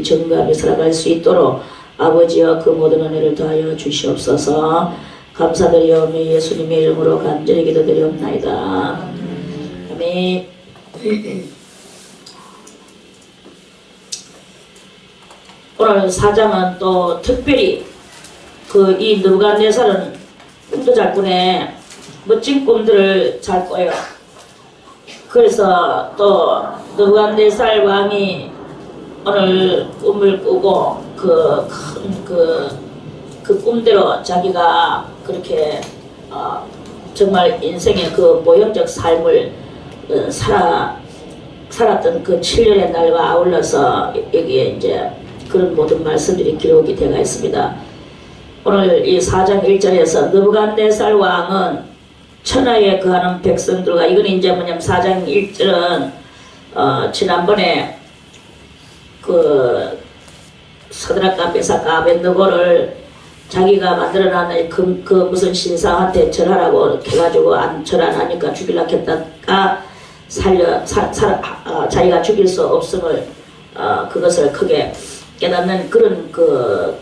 정감히 살아갈 수 있도록 아버지여 그 모든 은혜를 더하여 주시옵소서. 감사드리오며 예수님의 이름으로 간절히 기도드리옵나이다. 아멘. 오늘 사장은 또 특별히 이 느부갓네살은 꿈도 잘 꾸네. 멋진 꿈들을 잘 꿔요. 그래서 또 느부갓네살 왕이 오늘 꿈을 꾸고 그 꿈대로 자기가 그렇게 정말 인생의 그 모형적 삶을 살았던 그 7년의 날과 아울러서 여기에 이제 그런 모든 말씀들이 기록이 되어 있습니다. 오늘 이 4장 1절에서 느부갓네살 왕은 천하에 거하는 백성들과, 이건 이제 뭐냐면 4장 1절은 지난번에 그 서드락과 메삭과 아벳느고를 자기가 만들어놨는 그 무슨 신상한테 절하라고 해가지고 절 안 하니까 죽이려고 했다가 자기가 죽일 수 없음을 그것을 크게 깨닫는 그런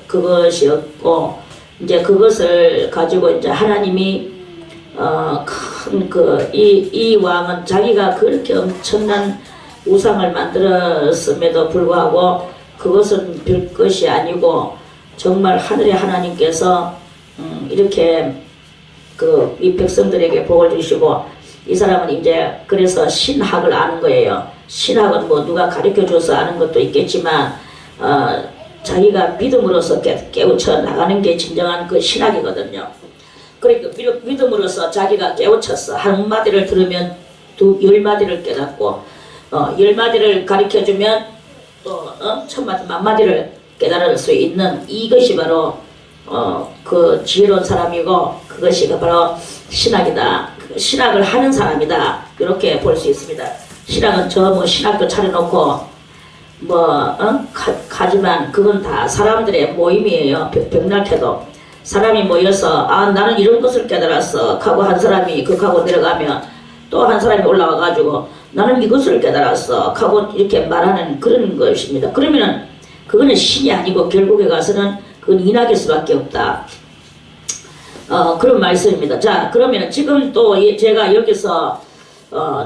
그것이었고, 이제 그것을 가지고 이제 하나님이 이 왕은 자기가 그렇게 엄청난 우상을 만들었음에도 불구하고 그것은 별것이 아니고 정말 하늘의 하나님께서 이렇게 이 백성들에게 복을 주시고, 이 사람은 이제 그래서 신학을 아는 거예요. 신학은 뭐 누가 가르쳐줘서 아는 것도 있겠지만 자기가 믿음으로서 깨우쳐 나가는 게 진정한 그 신학이거든요. 그러니까 믿음으로서 자기가 깨우쳤어. 한 마디를 들으면 10마디를 깨닫고 10마디를 가르쳐주면 또 1000마디 만마디를 깨달을 수 있는 이것이 바로 그 지혜로운 사람이고, 그것이 바로 신학이다. 신학을 하는 사람이다. 이렇게 볼 수 있습니다. 신학은 신학도 차려놓고 가지만 그건 다 사람들의 모임이에요. 백날캐도 사람이 모여서 나는 이런 것을 깨달았어 하고 한 사람이 하고 내려가면 또 한 사람이 올라와 가지고 나는 이것을 깨달았어 하고 이렇게 말하는 그런 것입니다. 그러면은 그거는 신이 아니고 결국에 가서는 그건 인학일 수밖에 없다. 그런 말씀입니다. 자, 그러면은 지금 또 제가 여기서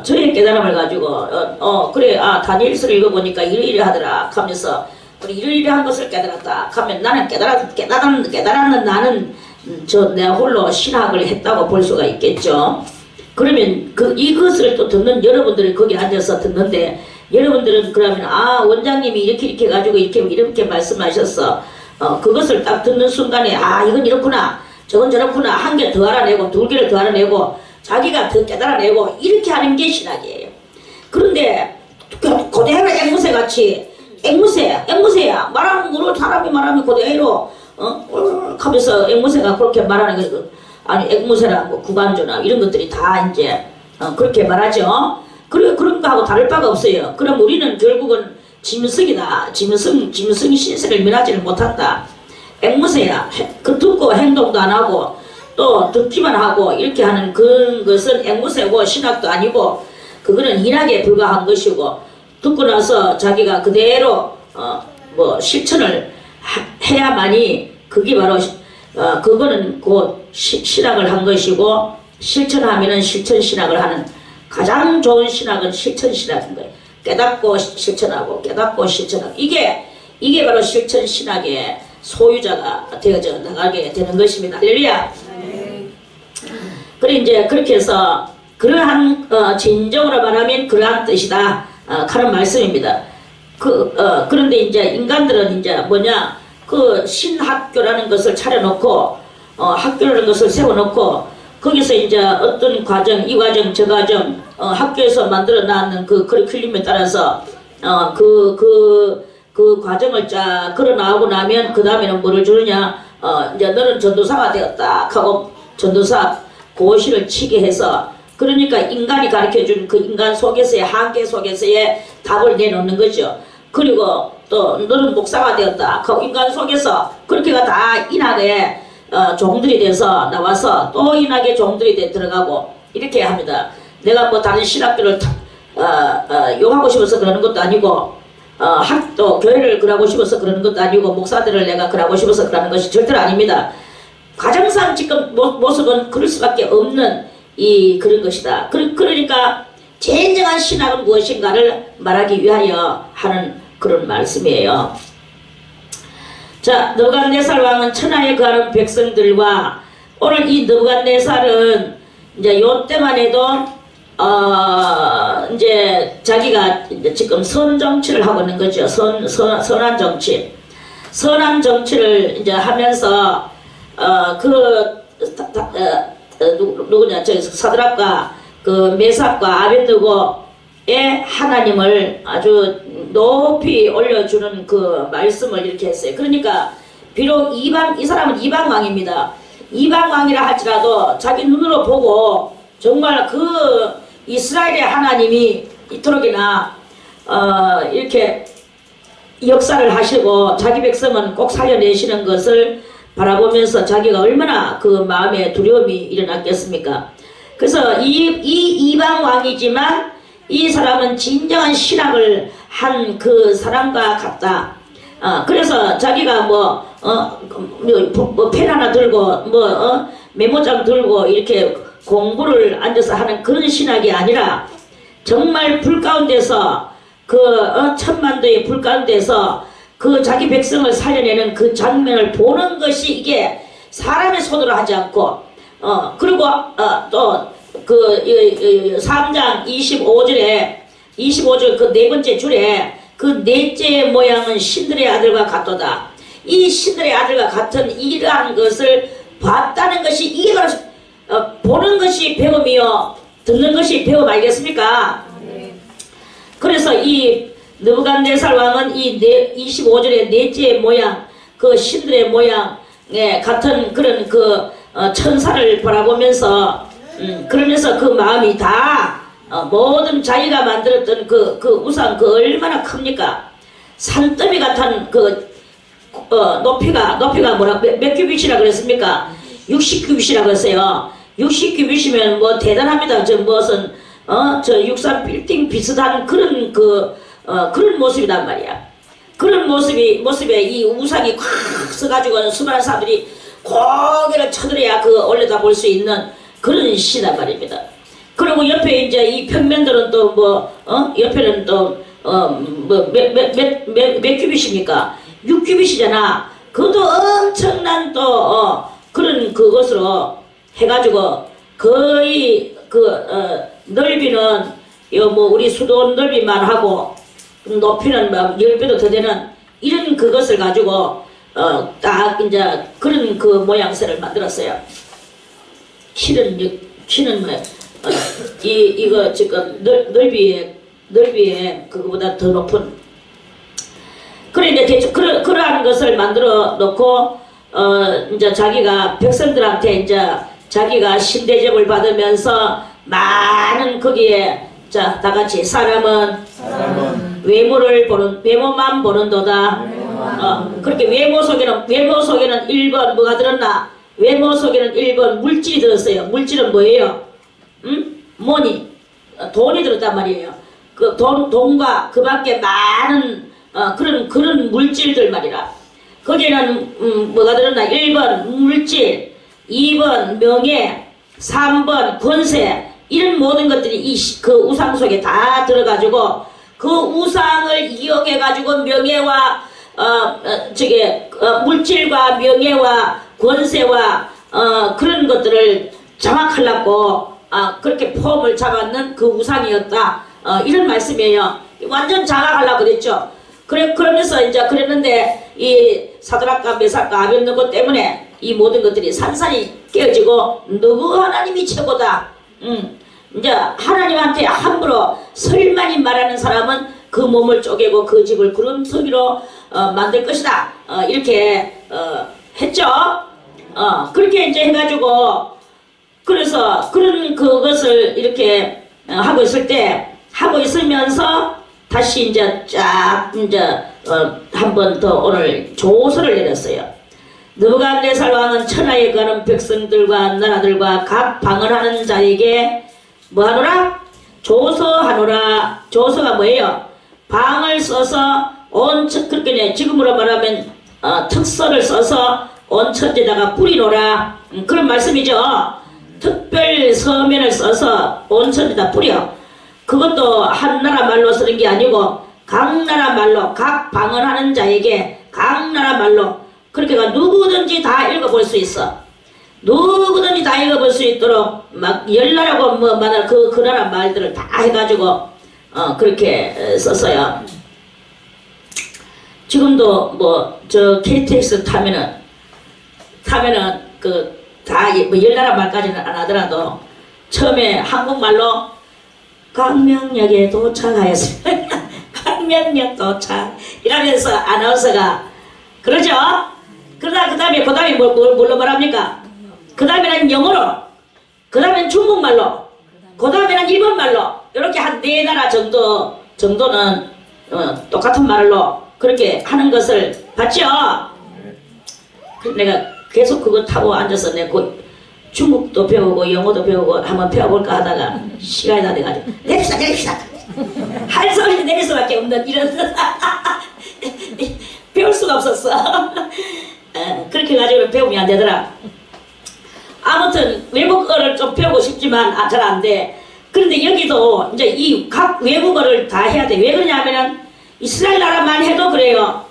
저의 깨달음을 가지고 그래 다니엘서를 읽어보니까 이러이러 하더라 하면서 우리 이러이러한 것을 깨달았다 하면 나는 깨달았는 나는 내가 홀로 신학을 했다고 볼 수가 있겠죠. 그러면 이것을 또 듣는 여러분들이 거기 앉아서 듣는데, 여러분들은 그러면 원장님이 이렇게 해가지고 이렇게 말씀하셨어. 그것을 딱 듣는 순간에 이건 이렇구나 저건 저렇구나, 한 개 더 알아내고 2개를 더 알아내고 자기가 더 깨달아내고 이렇게 하는 게 신학이에요. 그런데 그대로 앵무새같이 앵무새야 말하는 거로 사람이 말하면 그대로 하면서 앵무새가 그렇게 말하는 거, 아니 앵무새라고 구간조나 이런 것들이 다 이제 그렇게 말하죠. 그런 거하고 다를 바가 없어요. 그럼 우리는 결국은 짐승이다. 짐승이 신세를 면하지를 못한다. 앵무새야. 듣고 행동도 안 하고 또 듣기만 하고 이렇게 하는 그런 것은 앵무새고 신학도 아니고 그거는 인학에 불과한 것이고, 듣고 나서 자기가 그대로 실천을 해야만이 그게 바로 그거는 곧 신학을 한 것이고, 실천하면은 실천 신학을 하는 가장 좋은 신학은 실천 신학인 거예요. 깨닫고 실천하고 깨닫고 실천하고 이게 바로 실천 신학의 소유자가 되어져 나가게 되는 것입니다. 할렐루야. 그래 이제 그렇게 해서 그러한 진정으로 말하면 그러한 뜻이다 하는 말씀입니다. 그런데 이제 인간들은 이제 그 신학교라는 것을 차려놓고 학교라는 것을 세워놓고 거기서 이제 어떤 과정, 이 과정, 저 과정 학교에서 만들어 놨는 그 커리큘럼에 따라서 그 과정을 쫙 걸어 나오고 나면 그 다음에는 뭐를 주느냐, 이제 너는 전도사가 되었다 하고 전도사 고시를 치게 해서, 그러니까 인간이 가르쳐준 그 인간 속에서의 한계 속에서의 답을 내놓는 거죠. 그리고 또 너는 목사가 되었다 하고 인간 속에서 그렇게가 다 인학의 종들이 돼서 나와서 또 인학의 종들이 들어가고 이렇게 합니다. 내가 뭐 다른 신학교를 욕하고 싶어서 그러는 것도 아니고 학도 교회를 그러고 싶어서 그러는 것도 아니고 목사들을 내가 그러고 싶어서 그러는 것이 절대로 아닙니다. 가정상 지금 모습은 그럴 수밖에 없는 그런 것이다. 그러니까 진정한 신학은 무엇인가를 말하기 위하여 하는 그런 말씀이에요. 자, 느부갓네살 왕은 천하에 거하는 백성들과 오늘 이 느부갓네살은 이제 요때만 해도 이제 자기가 이제 지금 선정치를 하고 있는 거죠. 선한 정치. 선한 정치를 이제 하면서 누구냐, 저 사드락과 그 메삭과 아벳느고의 하나님을 아주 높이 올려주는 그 말씀을 이렇게 했어요. 그러니까 비록 이 사람은 이방 왕입니다. 이방 왕이라 할지라도 자기 눈으로 보고 정말 그 이스라엘의 하나님이 이토록이나 이렇게 역사를 하시고 자기 백성은 꼭 살려내시는 것을 바라보면서 자기가 얼마나 그 마음에 두려움이 일어났겠습니까? 그래서 이 이방 왕이지만 이 사람은 진정한 신학을 한 그 사람과 같다. 그래서 자기가 펜 하나 들고 메모장 들고 이렇게 공부를 앉아서 하는 그런 신학이 아니라 정말 불 가운데서 천만도의 불 가운데서 그 자기 백성을 살려내는 그 장면을 보는 것이 이게 사람의 손으로 하지 않고 그리고 또 그 3장 25절 그 네 번째 줄에 그 넷째 모양은 신들의 아들과 같도다. 이 신들의 아들과 같은 이러한 것을 봤다는 것이 이게 바로 보는 것이 배움이요 듣는 것이 배움 아니겠습니까? 그래서 이 느부갓네살 왕은 이 25절의 넷째 모양 그 신들의 모양에 같은 그런 그 천사를 바라보면서 그러면서 그 마음이 다 모든 자기가 만들었던 그 우상 그 얼마나 큽니까? 산더미 같은 그 높이가 뭐라 몇 큐빗이라 그랬습니까? 60큐빗이라고 했어요. 60큐빗이면 뭐 대단합니다. 저 무슨 저 육산 빌딩 비슷한 그런 그런 모습이란 말이야. 그런 모습에 이 우상이 콱 서가지고 수많은 사람들이 고개를 쳐들어야 올려다 볼 수 있는 그런 시단 말입니다. 그리고 옆에 이제 이 평면들은 또 옆에는 또 몇 큐빗입니까? 6큐빗이잖아. 그것도 엄청난 또 그런 그것으로 해가지고 거의 넓이는 우리 수도 넓이만 하고 높이는 막 10배도 더 되는 이런 그것을 가지고 딱 이제 그런 그 모양새를 만들었어요. 키는 뭐 이거 지금 넓이에 그거보다 더 높은 그래 이제 대충 그러한 것을 만들어 놓고 이제 자기가 백성들한테 이제 자기가 신대접을 받으면서 많은 거기에 자 다같이 사람은 외모만 보는도다. 그렇게 외모 속에는 1번 뭐가 들었나? 외모 속에는 1번 물질이 들었어요. 물질은 뭐예요? 뭐니? 돈이 들었단 말이에요. 그 돈과 그 밖에 많은 그런 물질들 말이라. 거기에는 뭐가 들었나? 1번 물질, 2번 명예, 3번 권세, 이런 모든 것들이 그 우상 속에 다 들어가지고 그 우상을 이용해가지고 명예와 물질과 명예와 권세와 그런 것들을 장악하려고 그렇게 폼을 잡았는 그 우상이었다. 이런 말씀이에요. 완전 장악하려고 그랬죠. 그러면서 이제 그랬는데 이 사드락과 메삭과 아벳느고 때문에 이 모든 것들이 산산이 깨어지고 누구 하나님이 최고다. 이제 하나님한테 함부로 설만이 말하는 사람은 그 몸을 쪼개고 그 집을 구름터기로 만들 것이다. 이렇게 했죠. 그렇게 이제 해가지고 그래서 그런 그것을 이렇게 하고 있으면서 다시 이제 쫙 한 번 더 오늘 조서를 내렸어요. 느부갓네살 왕은 천하에 가는 백성들과 나라들과 각 방언하는 자에게 뭐하노라? 조서하노라. 조서가 뭐예요? 방을 써서 그렇게 지금으로 말하면 특서를 써서 온 천지에다가 뿌리노라, 그런 말씀이죠. 특별 서면을 써서 온 천지에다 뿌려. 그것도 한 나라 말로 쓰는 게 아니고 각 나라 말로, 각 방언하는 자에게 각 나라 말로, 그렇게가 누구든지 다 읽어볼 수 있어. 누구든지 다 읽어볼 수 있도록 막 열나라고 뭐 말할 그 나라 말들을 다 해가지고 그렇게 썼어요. 지금도 뭐 저 KTX 타면은 그 다 뭐 열나라 말까지는 안 하더라도 처음에 한국말로 강명역에 도착하였습니다. 강명역 도착 이러면서 아나운서가 그러죠. 그 다음에 뭘로 말합니까? 그 다음에는 영어로, 그 다음에는 중국말로, 그 다음에는 일본말로, 이렇게 한 4나라 정도는 똑같은 말로 그렇게 하는 것을 봤죠? 내가 계속 그거 타고 앉아서 중국도 배우고 영어도 배우고 한번 배워볼까 하다가 시간이 다 돼가지고 내립시다 할 소리 내릴 수밖에 없는 이런 배울 수가 없었어. 그렇게 가지고 배우면 안 되더라. 아무튼 외국어를 좀 배우고 싶지만 잘 안 돼. 그런데 여기도 이제 이 각 외국어를 다 해야 돼. 왜 그러냐면은 이스라엘 나라만 해도 그래요.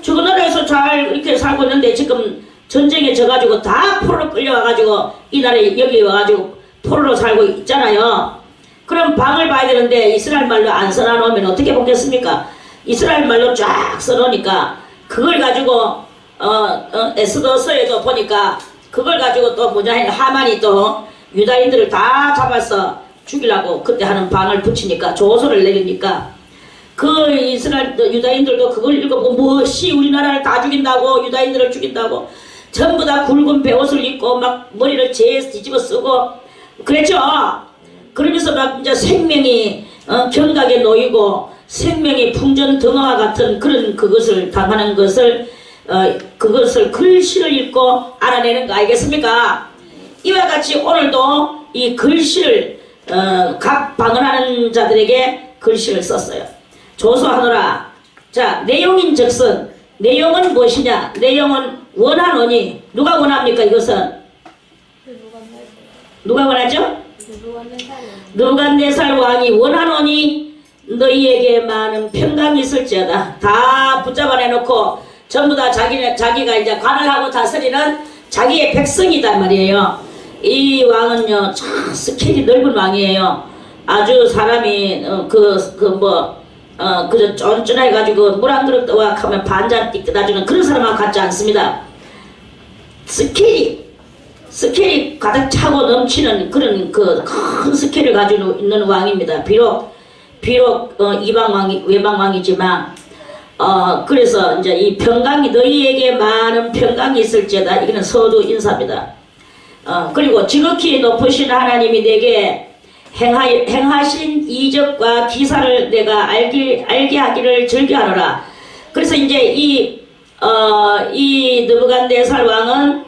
저 나라에서 잘 이렇게 살고 있는데 지금 전쟁에 져가지고 다 포로로 끌려와가지고 이 나라에 여기 와가지고 포로로 살고 있잖아요. 그럼 방을 봐야 되는데 이스라엘 말로 안 써놔놓으면 어떻게 보겠습니까? 이스라엘 말로 쫙 써놓으니까 그걸 가지고 에스더서에도 보니까 그걸 가지고 또 뭐냐 하만이 또 유다인들을 다 잡아서 죽이려고 그때 하는 방을 붙이니까 조서를 내리니까 그 이스라엘 유다인들도 그걸 읽어보고 무엇이 우리나라를 다 죽인다고, 유다인들을 죽인다고 전부 다 굵은 베옷을 입고 막 머리를 뒤집어 쓰고 그랬죠. 그러면서 막 이제 생명이 경각에 놓이고 생명이 풍전등화와 같은 그런 그것을 당하는 것을 그것을 글씨를 읽고 알아내는 거 알겠습니까? 이와 같이 오늘도 이 글씨를 각 방언하는 자들에게 글씨를 썼어요. 조소하노라. 자, 내용인 즉슨 내용은 무엇이냐? 내용은 원하노니 누가 원합니까? 이것은 누가 원하죠? 느부갓네살 왕이 원하노니 너희에게 많은 평강이 있을지어다. 다 붙잡아 내놓고 전부 다 자기가 이제 관을 하고 다스리는 자기의 백성이단 말이에요. 이 왕은요 참 스케일이 넓은 왕이에요. 아주 사람이 그저 쫀쫀해 가지고 물 한 그릇 떠와 하면 반잔 띡 떠다주는 그런 사람하고 같지 않습니다. 스케일이 가득 차고 넘치는 그런 그 큰 스케일을 가지고 있는 왕입니다. 비록 외방 왕이지만 그래서 이제 이 평강이 너희에게 많은 평강이 있을지어다. 이거는 서두 인사입니다. 그리고 지극히 높으신 하나님이 내게 행하신 이적과 기사를 내가 알게 하기를 즐겨하노라. 그래서 이제 이 느부갓네살 왕은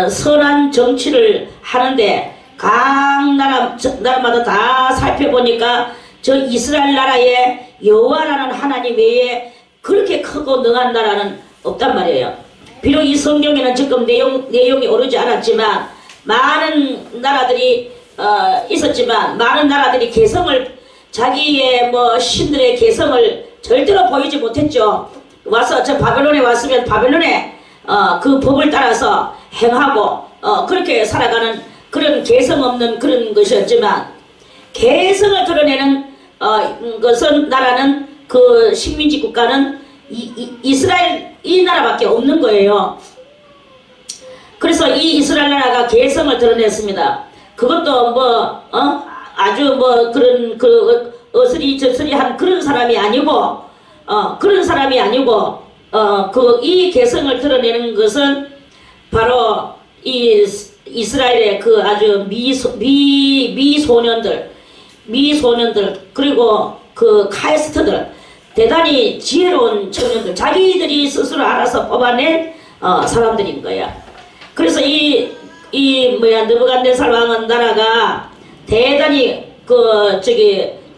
선한 정치를 하는데 각 나라마다 다 살펴보니까 저 이스라엘 나라에 여호와라는 하나님 외에 그렇게 크고 능한 나라는 없단 말이에요. 비록 이 성경에는 지금 내용이 오르지 않았지만 많은 나라들이 있었지만 많은 나라들이 자기의 신들의 개성을 절대로 보이지 못했죠. 와서 저 바벨론에 왔으면 바벨론에 그 법을 따라서 행하고 그렇게 살아가는 그런 개성 없는 그런 것이었지만 개성을 드러내는 것은 나라는 그 식민지 국가는 이스라엘 이 나라밖에 없는 거예요. 그래서 이 이스라엘 나라가 개성을 드러냈습니다. 그것도 아주 그런 어스리저스리한 그런 사람이 아니고 이 개성을 드러내는 것은 바로 이 이스라엘의 그 아주 미소년들 그리고 그 카이스트들 대단히 지혜로운 청년들 자기들이 스스로 알아서 뽑아낸 사람들인 거야. 그래서 느부갓네살 왕은 나라가 대단히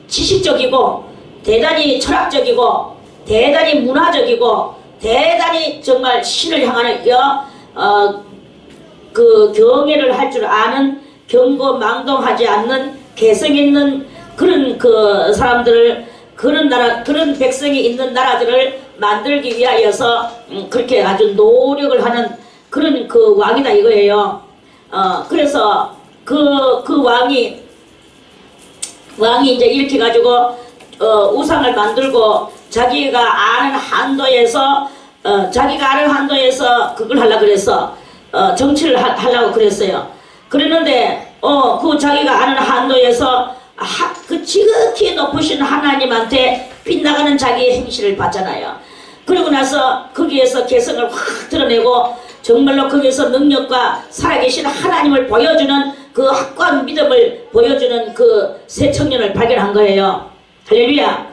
지식적이고 대단히 철학적이고 대단히 문화적이고 대단히 정말 신을 향하는 그 경애를 할 줄 아는 경거망동하지 않는 개성 있는 그런 그 사람들을 그런 나라 그런 백성이 있는 나라들을 만들기 위하여서 그렇게 아주 노력을 하는 그런 그 왕이다 이거예요. 그래서 그 왕이 이제 이렇게 가지고 우상을 만들고 자기가 아는 한도에서 그걸 하려고 그래서 정치를 하려고 그랬어요. 그랬는데 그 자기가 아는 한도에서 그 지극히 높으신 하나님한테 빗나가는 자기의 행실을 봤잖아요. 그러고 나서 거기에서 개성을 확 드러내고 정말로 거기에서 능력과 살아계신 하나님을 보여주는 그 확고한 믿음을 보여주는 그 새 청년을 발견한 거예요. 할렐루야.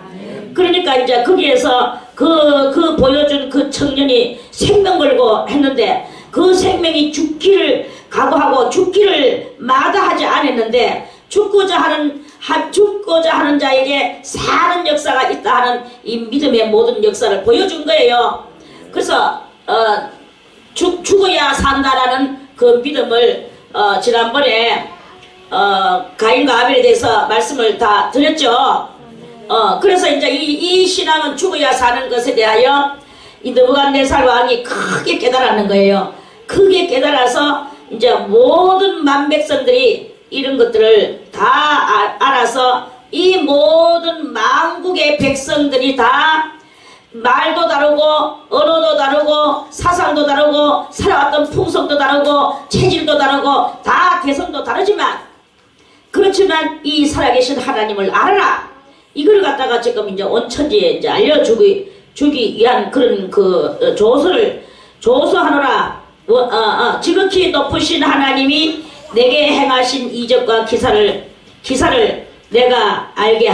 그러니까 이제 거기에서 그 보여준 그 청년이 생명 걸고 했는데 그 생명이 죽기를 각오하고 죽기를 마다하지 않았는데 죽고자 하는 자에게 사는 역사가 있다 하는 이 믿음의 모든 역사를 보여준 거예요. 그래서 죽어야 산다라는 그 믿음을 지난번에 가인과 아벨에 대해서 말씀을 다 드렸죠. 그래서 이제 이 신앙은 죽어야 사는 것에 대하여 이 느부갓네살 왕이 크게 깨달았는 거예요. 크게 깨달아서 이제 모든 만백성들이 이런 것들을 다 알아서 이 모든 만국의 백성들이 다 말도 다르고 언어도 다르고 사상도 다르고 살아왔던 풍속도 다르고 체질도 다르고 다 개성도 다르지만 그렇지만 이 살아계신 하나님을 알아라. 이걸 갖다가 지금 이제 온 천지에 이제 알려주기 위한 그런 그 조서하노라. 지극히 높으신 하나님이 내게 행하신 이적과 기사를 내가 알게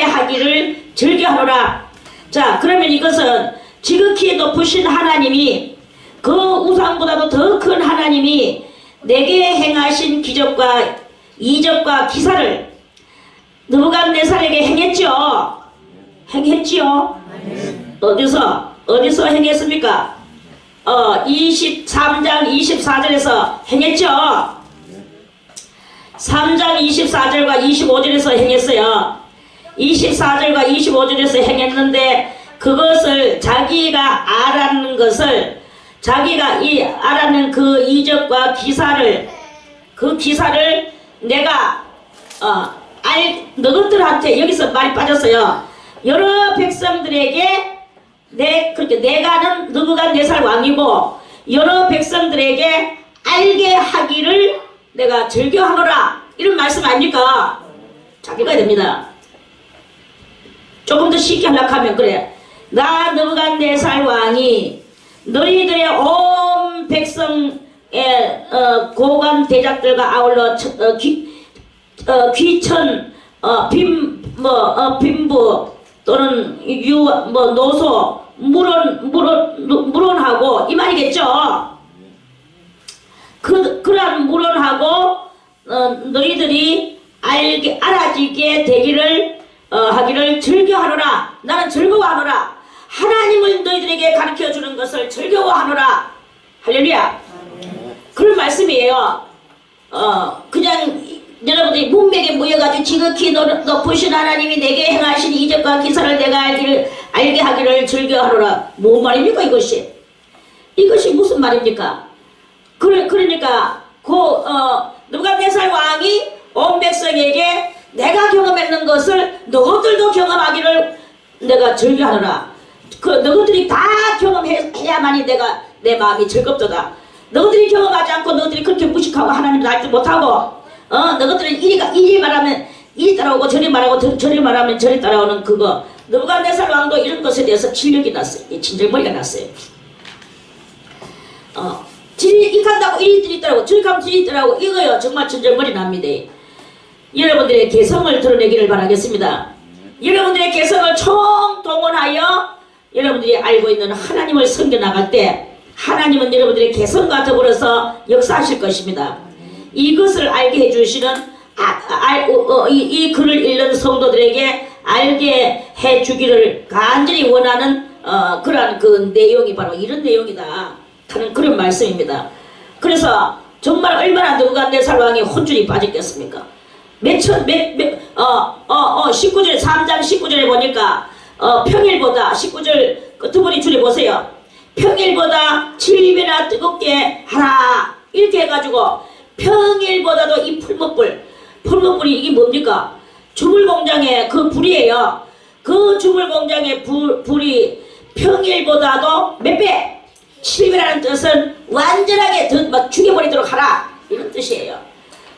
하기를 즐겨하노라. 자, 그러면 이것은 지극히 높으신 하나님이 그 우상보다도 더 큰 하나님이 내게 행하신 기적과 이적과 기사를 느부갓네살에게 행했지요. 어디서 행했습니까? 23장 24절에서 행했죠. 3장 24절과 25절에서 행했어요. 24절과 25절에서 행했는데 그것을 자기가 알았는 것을 자기가 알았는 그 이적과 그 기사를 내가 너희들한테 여기서 말이 빠졌어요. 여러 백성들에게 내가는 느부갓네살 왕이고 여러 백성들에게 알게 하기를 내가 즐겨하노라. 이런 말씀 아닙니까? 잘 읽어야 됩니다. 조금 더 쉽게 하려고 하면 그래. 나 느부갓네살 왕이 너희들의 온 백성의 고관 대작들과 아울러 귀천 빈부 또는 노소 물론하고 이 말이겠죠. 그러한 물론하고 너희들이 알아지게 되기를 하기를 즐겨하노라. 나는 즐거워하노라. 하나님을 너희들에게 가르쳐주는 것을 즐거워하노라. 할렐루야. 그런 말씀이에요. 그냥 여러분들이 문맥에 모여가지고 지극히 높으신 하나님이 내게 행하신 이적과 기사를 내가 알게 하기를 즐겨하노라. 뭔 말입니까 이것이? 이것이 무슨 말입니까? 그러니까 느부갓네살 왕이 온 백성에게 내가 경험했는 것을 너희들도 경험하기를 내가 즐겨하노라. 너희들이 다 경험해야만이 내 마음이 즐겁도다. 너희들이 경험하지 않고 너희들이 그렇게 무식하고 하나님도 알지 못하고 너희들은 이리 말하면 이리 따라오고 저리 말하고 저리 말하면 저리 따라오는 그거. 느부갓네살 왕도 이런 것에 대해서 진력이 났어요. 진절머리가 났어요. 이리 간다고 이리 있더라고 저리 가면 저리 있더라고. 이거요 정말 진절머리 납니다. 여러분들의 개성을 드러내기를 바라겠습니다. 여러분들의 개성을 총동원하여 여러분들이 알고 있는 하나님을 섬겨나갈 때 하나님은 여러분들의 개성과 더불어서 역사하실 것입니다. 이것을 알게 해주시는 이 글을 읽는 성도들에게 알게 해주기를 간절히 원하는 그러한 그 내용이 바로 이런 내용이다 하는 그런 말씀입니다. 그래서 정말 얼마나 느부갓네살 왕이 혼쭐이 빠졌겠습니까? 19절 3장 19절에 보니까 평일보다 19절 끝부분이 줄여 보세요. 평일보다 7배나 뜨겁게 하라 이렇게 해가지고 평일보다도 이 풀목불이 이게 뭡니까? 주물공장의 그 불이에요. 그 주물공장의 불이 평일보다도 몇 배? 7배라는 뜻은 완전하게 막 죽여버리도록 하라 이런 뜻이에요.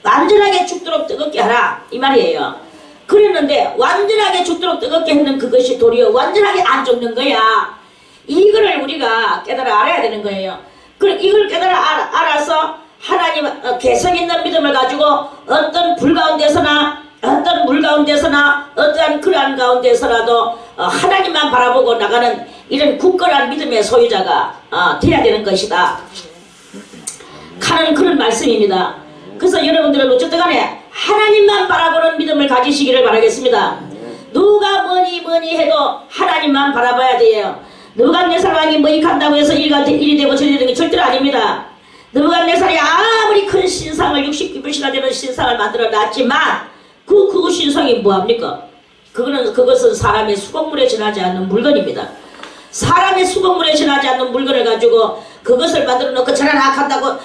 완전하게 죽도록 뜨겁게 하라 이 말이에요. 그랬는데 완전하게 죽도록 뜨겁게 했는 그것이 도리어 완전하게 안 죽는 거야. 이거를 우리가 깨달아 알아야 되는 거예요. 이걸 깨달아 알아서 하나님 개성 있는 믿음을 가지고 어떤 불 가운데서나 어떤 물 가운데서나 어떠한 그러한 가운데서라도 하나님만 바라보고 나가는 이런 굳건한 믿음의 소유자가 돼야 되는 것이다 하는 그런 말씀입니다. 그래서 여러분들은 어쨌든 간에 하나님만 바라보는 믿음을 가지시기를 바라겠습니다. 누가 뭐니 해도 하나님만 바라봐야 돼요. 느부갓네살 왕이 뭐이 간다고 해서 일이 되고 저리 되는 게 절대로 아닙니다. 느부갓네살이 아무리 큰 신상을 60기불시나 되는 신상을 만들어 놨지만 그 신상이 뭐합니까? 그것은 사람의 수공물에 지나지 않는 물건입니다. 사람의 수공물에 지나지 않는 물건을 가지고 그것을 만들어 놓고 저런 악한다고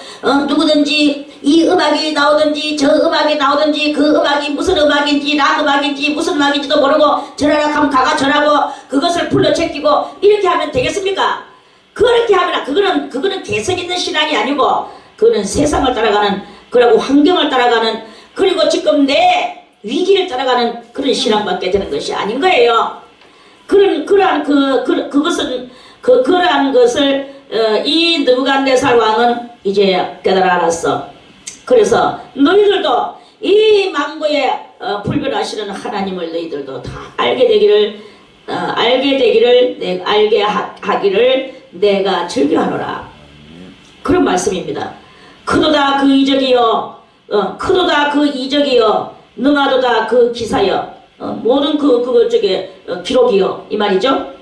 누구든지 이 음악이 나오든지 저 음악이 나오든지 그 음악이 무슨 음악인지 락 음악인지 무슨 음악인지도 모르고 저런 악하면 가가 전하고 그것을 불러 제끼고 이렇게 하면 되겠습니까? 그렇게 하면 그거는 개성 있는 신앙이 아니고 그거는 세상을 따라가는 그리고 환경을 따라가는 그리고 지금 내 위기를 따라가는 그런 신앙밖에 되는 것이 아닌 거예요. 그러한 것을 이 느부갓네살 왕은 이제 깨달아 알았어. 그래서 너희들도 이 만고에 불변하시는 하나님을 너희들도 다 알게 되기를 하기를 내가 즐겨하노라. 그런 말씀입니다. 크도다 그 이적이여, 크도다 그 이적이여, 능하도다 그 기사여, 모든 기록이여 이 말이죠.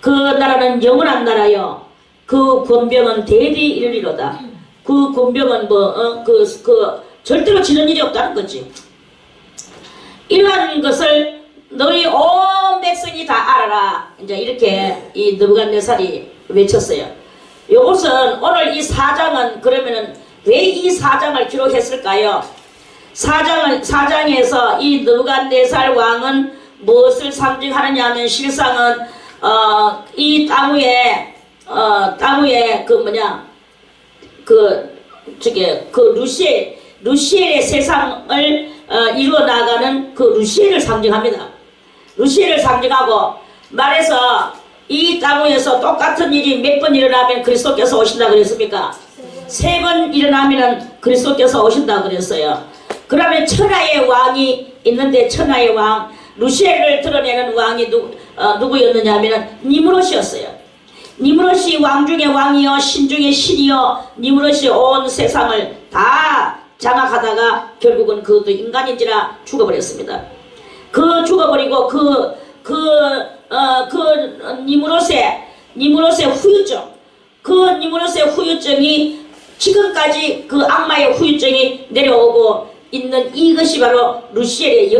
그 나라는 영원한 나라여, 그 권병은 대대히 이르리로다. 그 권병은 절대로 지는 일이 없다는 거지. 이러한 것을 너희 온 백성이 다 알아라. 이제 이렇게 이 느부갓네살이 외쳤어요. 이것은 오늘 이 4장은 그러면은 왜 이 4장을 기록했을까요? 4장에서 이 느부갓네살 왕은 무엇을 상징하느냐 하면 실상은 이 땅 위에 루시엘의 세상을 이루어 나가는 그 루시엘을 상징합니다. 루시엘을 상징하고 말해서 이 땅 위에서 똑같은 일이 몇 번 일어나면 그리스도께서 오신다 그랬습니까? 3번 일어나면 그리스도께서 오신다 그랬어요. 그러면 천하의 왕이 있는데 천하의 왕 루시엘을 드러내는 왕이 누구였느냐 하면 니므롯이었어요. 니므롯이 왕 중의 왕이요 신 중의 신이요 니므롯이 온 세상을 다 장악하다가 결국은 그것도 인간인지라 죽어버렸습니다. 죽어버리고 니므롯의 후유증, 니므롯의 후유증이 지금까지 그 악마의 후유증이 내려오고 있는 이것이 바로 루시엘의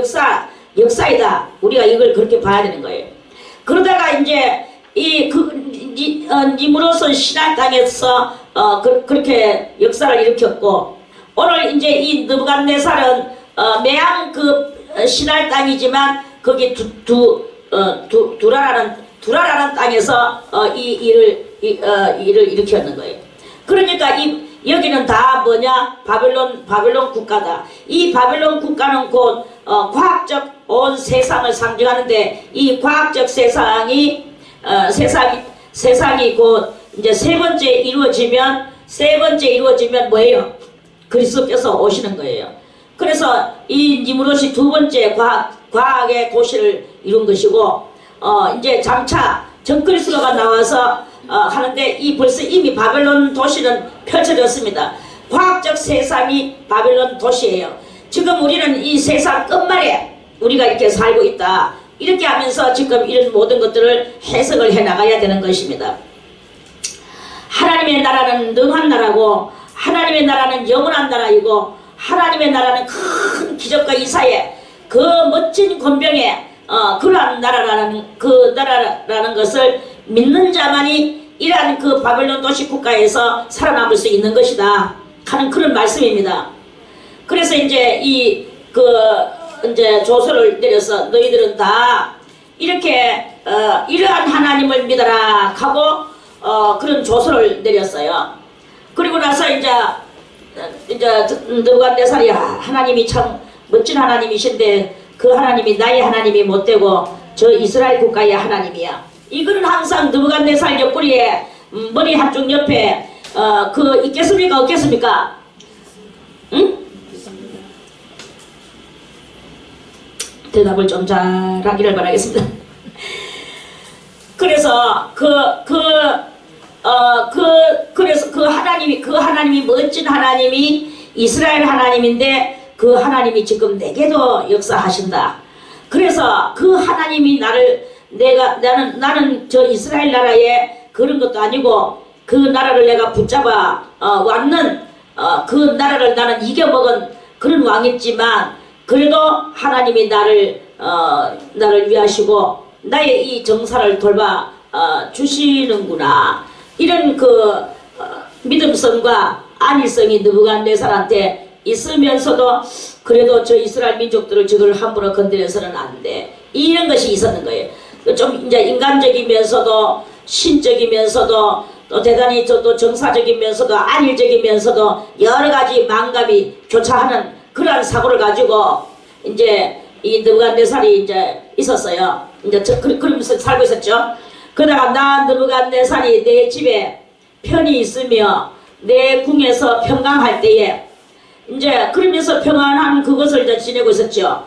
역사이다. 우리가 이걸 그렇게 봐야 되는 거예요. 그러다가 이제 니므롯은 신할 땅에서 그렇게 역사를 일으켰고 오늘 이제 이 느부갓네살은 매양 신할 땅이지만 거기 두라라는 땅에서 이 일을 일으켰는 거예요. 그러니까 여기는 다 뭐냐? 바벨론 국가다. 이 바벨론 국가는 곧 과학적 온 세상을 상징하는데 이 과학적 세상이 곧 이제 세 번째 이루어지면 뭐예요? 그리스도께서 오시는 거예요. 그래서 이 니므롯이 2번째 과학의 도시를 이룬 것이고 이제 장차 전그리스도가 나와서 하는데 벌써 이미 바벨론 도시는 펼쳐졌습니다. 과학적 세상이 바벨론 도시예요. 지금 우리는 이 세상 끝말에 우리가 이렇게 살고 있다. 이렇게 하면서 지금 이런 모든 것들을 해석을 해 나가야 되는 것입니다. 하나님의 나라는 능한 나라고, 하나님의 나라는 영원한 나라이고, 하나님의 나라는 큰 기적과 이사에 그 멋진 권병에 그러한 나라라는 것을 믿는 자만이 이러한 그 바벨론 도시 국가에서 살아남을 수 있는 것이다 하는 그런 말씀입니다. 그래서 이제 이제 조서를 내려서 너희들은 다 이렇게 이러한 하나님을 믿어라 하고 그런 조서를 내렸어요. 그리고 나서 이제 느부갓네살이 하나님이 참 멋진 하나님이신데 그 하나님이 나의 하나님이 못되고 저 이스라엘 국가의 하나님이야. 이거는 항상 느부갓네살 옆구리에 머리 한쪽 옆에 있겠습니까 없겠습니까? 응? 대답을 좀 잘하기를 바라겠습니다. 그래서 그래서 그 하나님이 멋진 하나님이 이스라엘 하나님인데 그 하나님이 지금 내게도 역사하신다. 그래서 그 하나님이 나는 저 이스라엘 나라에 그런 것도 아니고 그 나라를 내가 붙잡아 왔는 그 나라를 나는 이겨먹은 그런 왕이지만 그래도 하나님이 나를 위하시고 나의 이 정사를 돌봐 주시는구나. 이런 믿음성과 안일성이 느부갓네살한테 있으면서도 그래도 저 이스라엘 민족들을 저걸 함부로 건드려서는 안 돼. 이런 것이 있었는 거예요. 좀 이제 인간적이면서도 신적이면서도 또 대단히 또 정사적이면서도 안일적이면서도 여러 가지 망감이 교차하는 그러한 사고를 가지고 이제 이 느부갓네살이 이제 있었어요. 이제 그러면서 살고 있었죠. 그러다가 나 느부갓네살이 내 집에 편히 있으며 내 궁에서 평강할 때에 이제 그러면서 평안한 그것을 이제 지내고 있었죠.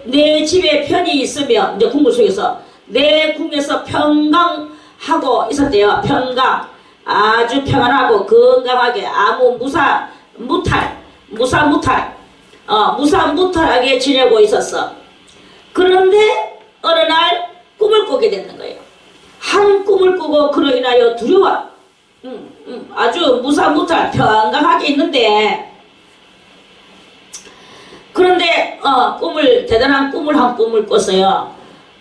내 집에 편히 있으며 이제 궁궐 속에서 내 궁에서 평강하고 있었대요. 평강, 아주 평안하고 건강하게 아무 무사무탈하게 지내고 있었어. 그런데 어느 날 꿈을 꾸게 됐는 거예요. 한 꿈을 꾸고 그로 인하여 두려워. 아주 무사무탈 평강하게 있는데 그런데 대단한 한 꿈을 꿨어요.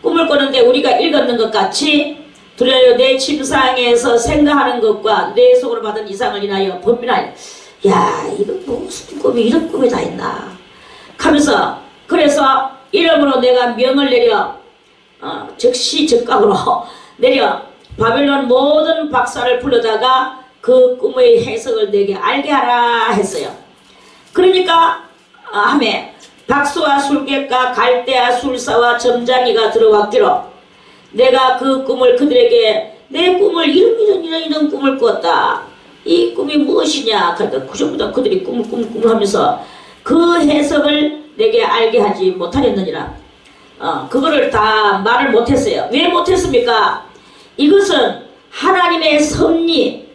꿈을 꾸는데 우리가 읽었는 것 같이 두려워 내 침상에서 생각하는 것과 내 속으로 받은 이상을 인하여 범민하여 야 이거 무슨 꿈이 이런 꿈이 다 있나 하면서 그래서 이름으로 내가 명을 내려 즉시 즉각으로 내려 바벨론 모든 박사를 불러다가 그 꿈의 해석을 내게 알게 하라 했어요. 그러니까 하매 박수와 술객과 갈대와 술사와 점장이가 들어왔기로 내가 그 꿈을 그들에게 내 꿈을 이런 꿈을 꿨다. 이 꿈이 무엇이냐? 그러니까 그전부터 그들이 꿈을 하면서 그 해석을 내게 알게 하지 못하겠느니라. 그거를 다 말을 못했어요. 왜 못했습니까? 이것은 하나님의 섭리의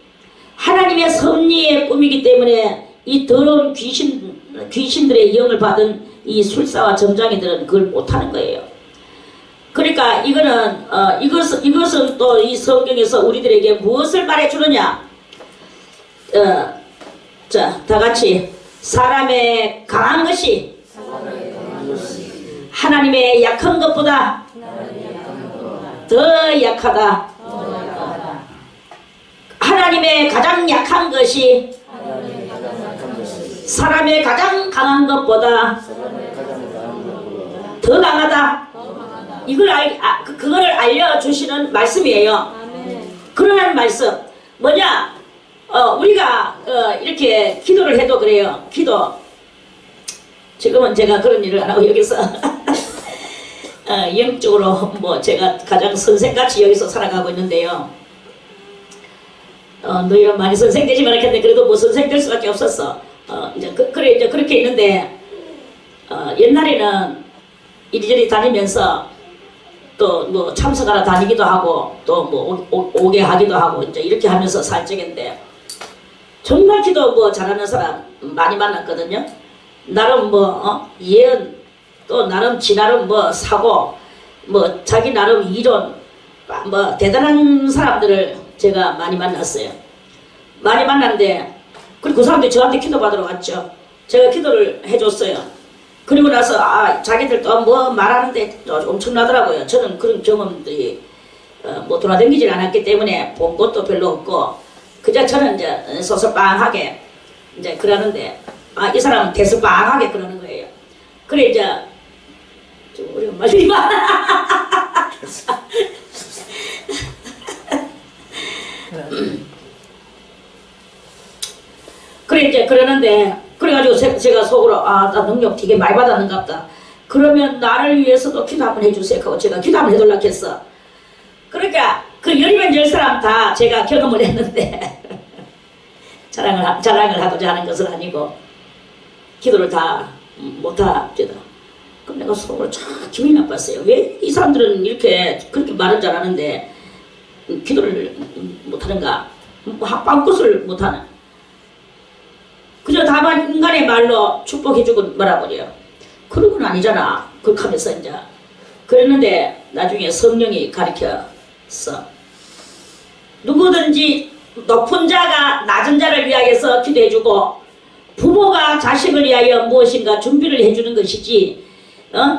꿈이기 때문에 이 더러운 귀신들의 영을 받은 이 술사와 점장이들은 그걸 못하는 거예요. 그러니까 이것은 또 이 성경에서 우리들에게 무엇을 말해주느냐? 자, 다 같이 사람의 강한 것이 하나님의 약한 것보다 더 약하다. 하나님의 가장 약한 것이 사람의 가장 강한 것보다 더 강하다. 그거를 알려주시는 말씀이에요. 그러한 말씀 뭐냐? 우리가 이렇게 기도를 해도 그래요. 기도. 지금은 제가 그런 일을 안 하고 여기서 영적으로 뭐 제가 가장 선생같이 여기서 살아가고 있는데요. 너희는 많이 선생되지만 않겠는데 그래도 뭐 선생될 수밖에 없었어. 이제 이제 그렇게 있는데 옛날에는 이리저리 다니면서 또 뭐 참석하러 다니기도 하고 또 뭐 오게 하기도 하고 이제 이렇게 하면서 살 적인데 정말 기도 뭐 잘하는 사람 많이 만났거든요. 나름 뭐 예언 또 나름 지나름 뭐 사고 뭐 자기 나름 이론 뭐 대단한 사람들을 제가 많이 만났어요. 많이 만났는데 그리고 그 사람들이 저한테 기도 받으러 왔죠. 제가 기도를 해줬어요. 그리고 나서 자기들 또 뭐 말하는데 엄청나더라고요. 저는 그런 경험들이 뭐 돌아다니질 않았기 때문에 본 것도 별로 없고 그저 저는 이제 소설빵하게 이제 그러는데 이 사람은 대수빵하게 그러는 거예요. 그래 이제 좀 우리 엄마 주지 마. 그래 이제 그러는데 그래가지고 제가 속으로 나 능력 되게 많이 받았는가 보다. 그러면 나를 위해서도 기도 한번 해주세요 하고 제가 기도 한번 해달라고 했어. 그러니까 그 열이면 열 사람 다 제가 경험을 했는데 자랑을 하고자 하는 것은 아니고 기도를 다 못하죠. 그럼 내가 속으로 참 기분이 나빴어요. 왜 이 사람들은 이렇게 그렇게 말은 잘하는데 기도를 못하는가? 빵굿을 못하는. 그저 다만 인간의 말로 축복해주고 말아버려요. 그런 건 아니잖아. 그렇게 하면서 이제 그랬는데 나중에 성령이 가르쳤어. 누구든지 높은 자가 낮은 자를 위하여서 기도해주고 부모가 자식을 위하여 무엇인가 준비를 해주는 것이지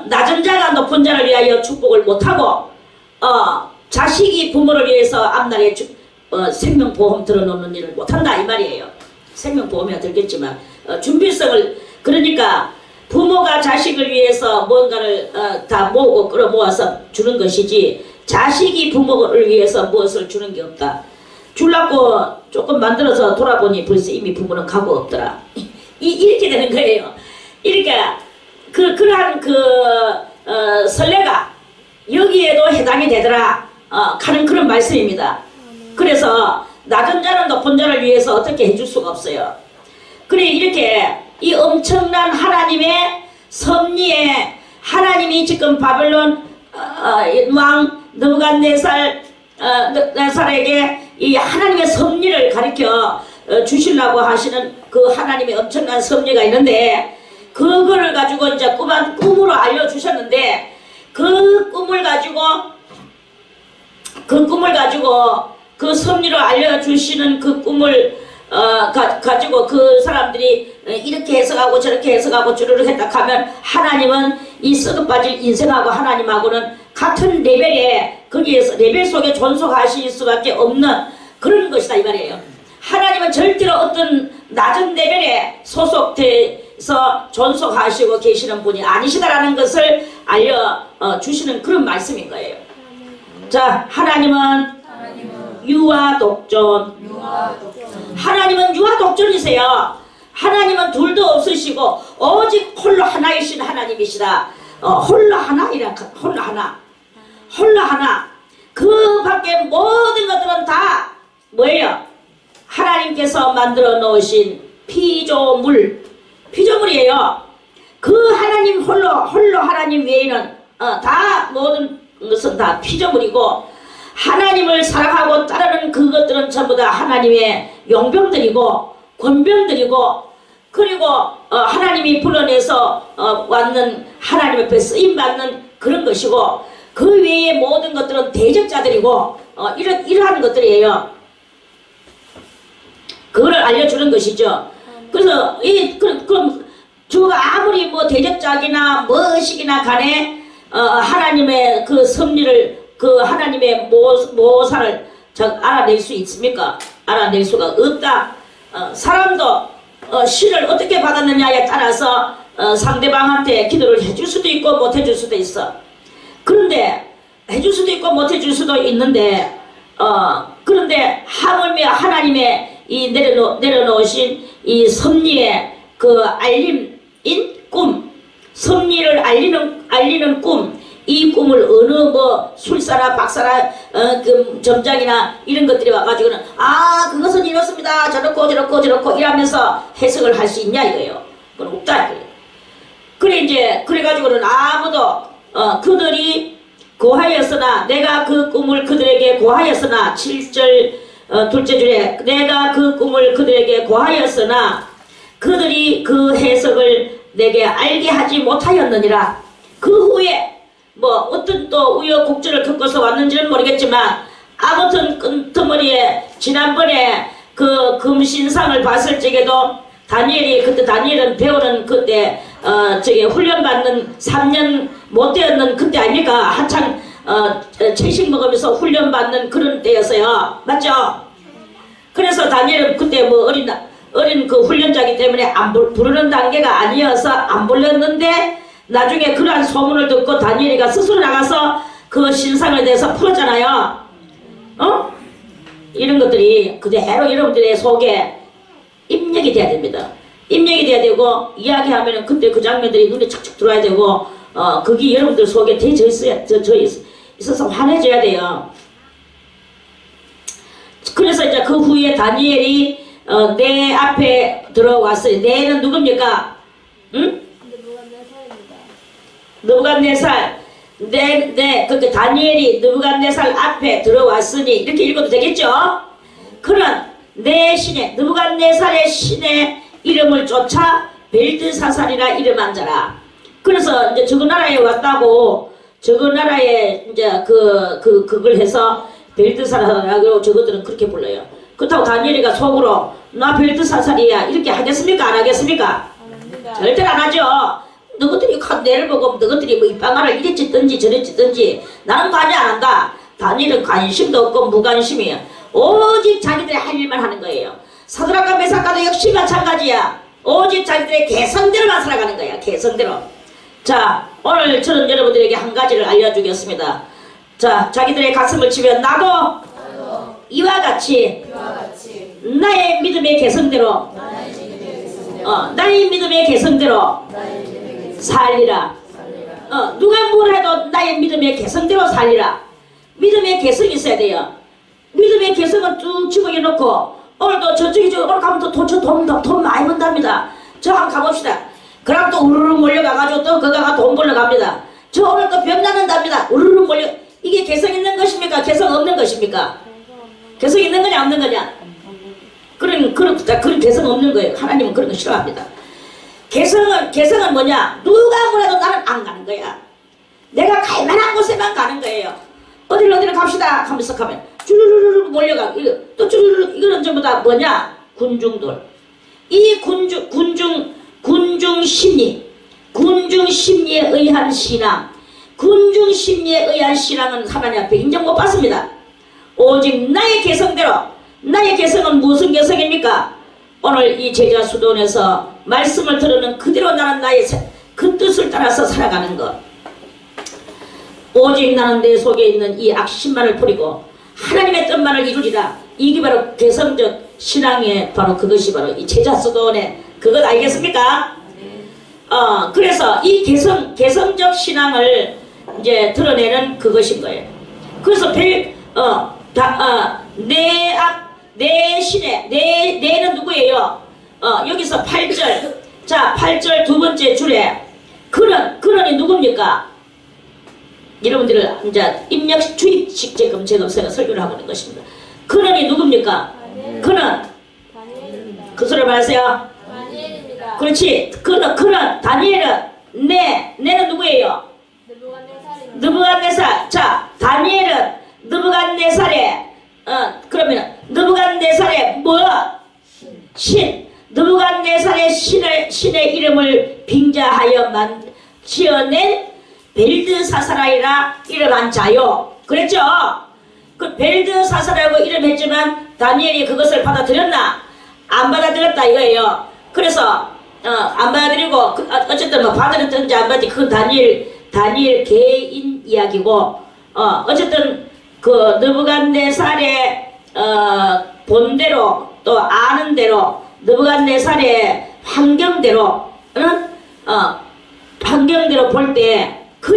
낮은 자가 높은 자를 위하여 축복을 못하고 자식이 부모를 위해서 앞날에 생명보험 들어놓는 일을 못한다 이 말이에요. 생명보험이야 들겠지만 준비성을 그러니까 부모가 자식을 위해서 뭔가를 다 모으고 끌어모아서 주는 것이지 자식이 부모를 위해서 무엇을 주는 게 없다. 줄라고 조금 만들어서 돌아보니 벌써 이미 부모는 가고 없더라. 이렇게 되는 거예요. 이렇게 그러한 선례가 여기에도 해당이 되더라 하는 그런 말씀입니다. 그래서 낮은 자는 높은 자를 위해서 어떻게 해줄 수가 없어요. 그래 이렇게 이 엄청난 하나님의 섭리에 하나님이 지금 바벨론 왕 느부갓네살에게 이 하나님의 섭리를 가르쳐 주시려고 하시는 그 하나님의 엄청난 섭리가 있는데 그거를 가지고 이제 꿈으로 알려주셨는데 그 꿈을 가지고 그 섭리로 알려주시는 그 꿈을 가지고 그 사람들이 이렇게 해석하고 저렇게 해석하고 주르륵 했다 하면 하나님은 이 썩어빠질 인생하고 하나님하고는 같은 레벨에 거기에서 레벨 속에 존속하실 수밖에 없는 그런 것이다 이 말이에요. 하나님은 절대로 어떤 낮은 레벨에 소속돼서 존속하시고 계시는 분이 아니시다라는 것을 알려주시는 그런 말씀인 거예요. 자, 하나님은 유아 독존. 하나님은 유아 독존이세요. 하나님은 둘도 없으시고 오직 홀로 하나이신 하나님이시다. 홀로 하나이라 홀로 하나. 그 밖에 모든 것들은 다 뭐예요? 하나님께서 만들어 놓으신 피조물이에요. 그 하나님 홀로 하나님 외에는 다 모든 것은 다 피조물이고 하나님을 사랑하고 따르는 그것들은 전부 다 하나님의 용병들이고 권병들이고 그리고 하나님이 불러내서 왔는 하나님 앞에 쓰임받는 그런 것이고 그 외의 모든 것들은 대적자들이고 이러한 것들이에요. 그거를 알려주는 것이죠. 그래서 그럼 주가 아무리 뭐 대적자기나 무엇이기나 간에 하나님의 그 섭리를 그 하나님의 모사를 알아낼 수 있습니까? 알아낼 수가 없다. 사람도 시를 어떻게 받았느냐에 따라서 상대방한테 기도를 해줄 수도 있고 못 해줄 수도 있어. 그런데 해줄 수도 있고 못 해줄 수도 있는데 그런데 하물며 하나님의 이 내려놓으신 이 섭리의 그 알림인 꿈, 섭리를 알리는 꿈, 이 꿈을 어느 뭐 술사나 박사나 그 점장이나 이런 것들이 와가지고는 그것은 이렇습니다 저렇고 이러면서 해석을 할 수 있냐 이거예요. 그건 없다 이거예요. 그래가지고는 아무도 그들이 고하였으나 내가 그 꿈을 그들에게 고하였으나 7절 둘째 줄에 내가 그 꿈을 그들에게 고하였으나 그들이 그 해석을 내게 알게 하지 못하였느니라. 그 후에 뭐 어떤 또 우여곡절을 겪어서 왔는지는 모르겠지만 아무튼 끈머리에 지난번에 그 금신상을 봤을 적에도 다니엘이 그때 다니엘은 배우는 그때 저기 훈련받는 3년 못 되었는 그때 아닙니까? 한창 채식 먹으면서 훈련받는 그런 때였어요. 맞죠? 그래서 다니엘은 그때 뭐 어린 그 훈련자이기 때문에 안 부르는 단계가 아니어서 안 불렀는데 나중에 그러한 소문을 듣고 다니엘이가 스스로 나가서 그 신상에 대해서 풀었잖아요. 이런 것들이 그대로 여러분들의 속에 입력이 돼야 됩니다. 입력이 돼야 되고 이야기하면은 그때 그 장면들이 눈에 착착 들어와야 되고 그게 여러분들 속에 대져 있어서 환해져야 돼요. 그래서 이제 그 후에 다니엘이 내 앞에 들어왔어요. 내는 누굽니까? 응? 느부갓네살. 그렇게 다니엘이 느부갓네살 앞에 들어왔으니 이렇게 읽어도 되겠죠? 그는 내 신의 느부갓네살의 신의 이름을 쫓아 벨드사살이라 이름한 자라. 그래서 이제 저그 나라에 왔다고 저그 나라에 이제 그걸 해서 벨드사살이라고 저것들은 그렇게 불러요. 그렇다고 다니엘이가 속으로 나 벨드사살이야 이렇게 하겠습니까? 안 하겠습니까? 절대로 안 하죠. 너희들이 내를 보고 너희들이 뭐 입방아를 이래 찢든지 저래 찢든지 나는 관여 안 한다. 다니엘은 관심도 없고 무관심이야. 오직 자기들이 할 일만 하는 거예요. 사드락과 메삭과도 역시 마찬가지야. 오직 자기들의 개성대로만 살아가는 거야. 개성대로. 자, 오늘 저는 여러분들에게 한 가지를 알려주겠습니다. 자, 자기들의 가슴을 치면 나도 이와 같이 나의 믿음의 개성대로 나의 믿음의 개성대로 살리라. 누가 뭘 해도 나의 믿음의 개성대로 살리라. 믿음의 개성이 있어야 돼요. 믿음의 개성은 쭉 집어넣고 오늘도 저쪽이 오늘 가면 또 돈 많이 번답니다. 저 한번 가봅시다. 그럼 또 우르르 몰려가가지고 또 그가가 돈 벌러 갑니다. 저 오늘 또 병 낫는답니다. 우르르 몰려. 이게 개성 있는 것입니까? 개성 없는 것입니까? 개성 있는 거냐 없는 거냐? 그런 개성 없는 거예요. 하나님은 그런 거 싫어합니다. 개성은 뭐냐? 누가 뭐라도 나는 안 가는 거야. 내가 갈 만한 곳에만 가는 거예요. 어디로 갑시다 하면서 가면 주르르르 몰려가. 또 주르르 이거는 전부 다 뭐냐? 군중들. 이 군중 심리에 의한 신앙. 군중 심리에 의한 신앙은 하나님 앞에 인정 못 받습니다. 오직 나의 개성대로. 나의 개성은 무슨 개성입니까? 오늘 이 제자 수도원에서 말씀을 들으는 그대로 나는 나의 그 뜻을 따라서 살아가는 것. 오직 나는 내 속에 있는 이 악심만을 버리고 하나님의 뜻만을 이루리라. 이게 바로 개성적 신앙의 바로 그것이 바로 이 제자 수도원의 그것 아니겠습니까? 그래서 이 개성적 신앙을 이제 드러내는 그것인 거예요. 그래서 내 신의 내는 누구예요? 여기서 8절. 자, 8절 두 번째 줄에 그런이 누굽니까? 여러분들을 이제 입력 주입식 제금 제가 설교를 하고 있는 것입니다. 그런이 누굽니까? 그는 그 소리 말하세요. 다니엘입니다. 그렇지. 그는 다니엘은 내는 누구예요? 느부갓네살. 자, 다니엘은 느부갓네살의 그러면 느부갓네살의 뭐? 신. 느부갓네살의 신의 이름을 빙자하여 지어낸 벨드사살이라 이름한 자요. 그랬죠? 그 벨드사살이라고 이름했지만 다니엘이 그것을 받아들였나? 안 받아들였다 이거예요. 그래서 안 받아들이고 어쨌든 뭐 받아들였든지 안 받았든지 그건 다니엘 개인 이야기고 어쨌든 그 느부갓네살의 본대로 또 아는 대로 느부갓네살의 환경대로는 환경대로 볼 때 그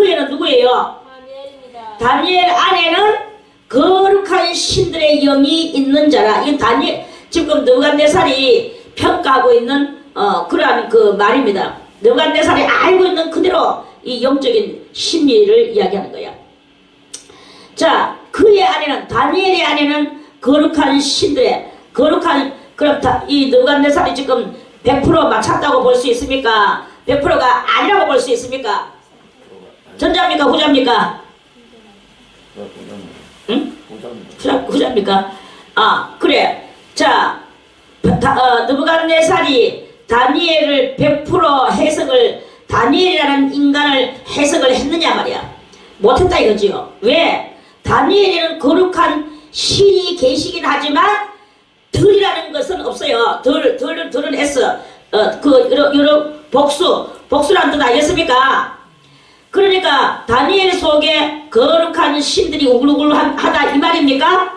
애는 누구예요? 다니엘 안에는 거룩한 신들의 영이 있는 자라. 이 다니엘 지금 느부갓네살이 평가하고 있는 그러한 그 말입니다. 느부갓네살이 알고 있는 그대로 이 영적인 심리를 이야기하는 거야. 자, 그의 안에는 다니엘의 안에는 거룩한 신들의 거룩한 그럼 이 느부갓네살이 지금 100% 맞췄다고 볼 수 있습니까? 100%가 아니라고 볼 수 있습니까? 전자입니까? 후자입니까? 응? 후자입니까? 아, 그래. 자, 느부갓네살이 다니엘을 100% 해석을, 다니엘이라는 인간을 해석을 했느냐 말이야. 못했다 이거지요. 왜? 다니엘에는 거룩한 신이 계시긴 하지만 덜이라는 것은 없어요. 덜은 했어. 여러 복수란 뜻 아니겠습니까? 그러니까 다니엘 속에 거룩한 신들이 우글우글하다 이 말입니까?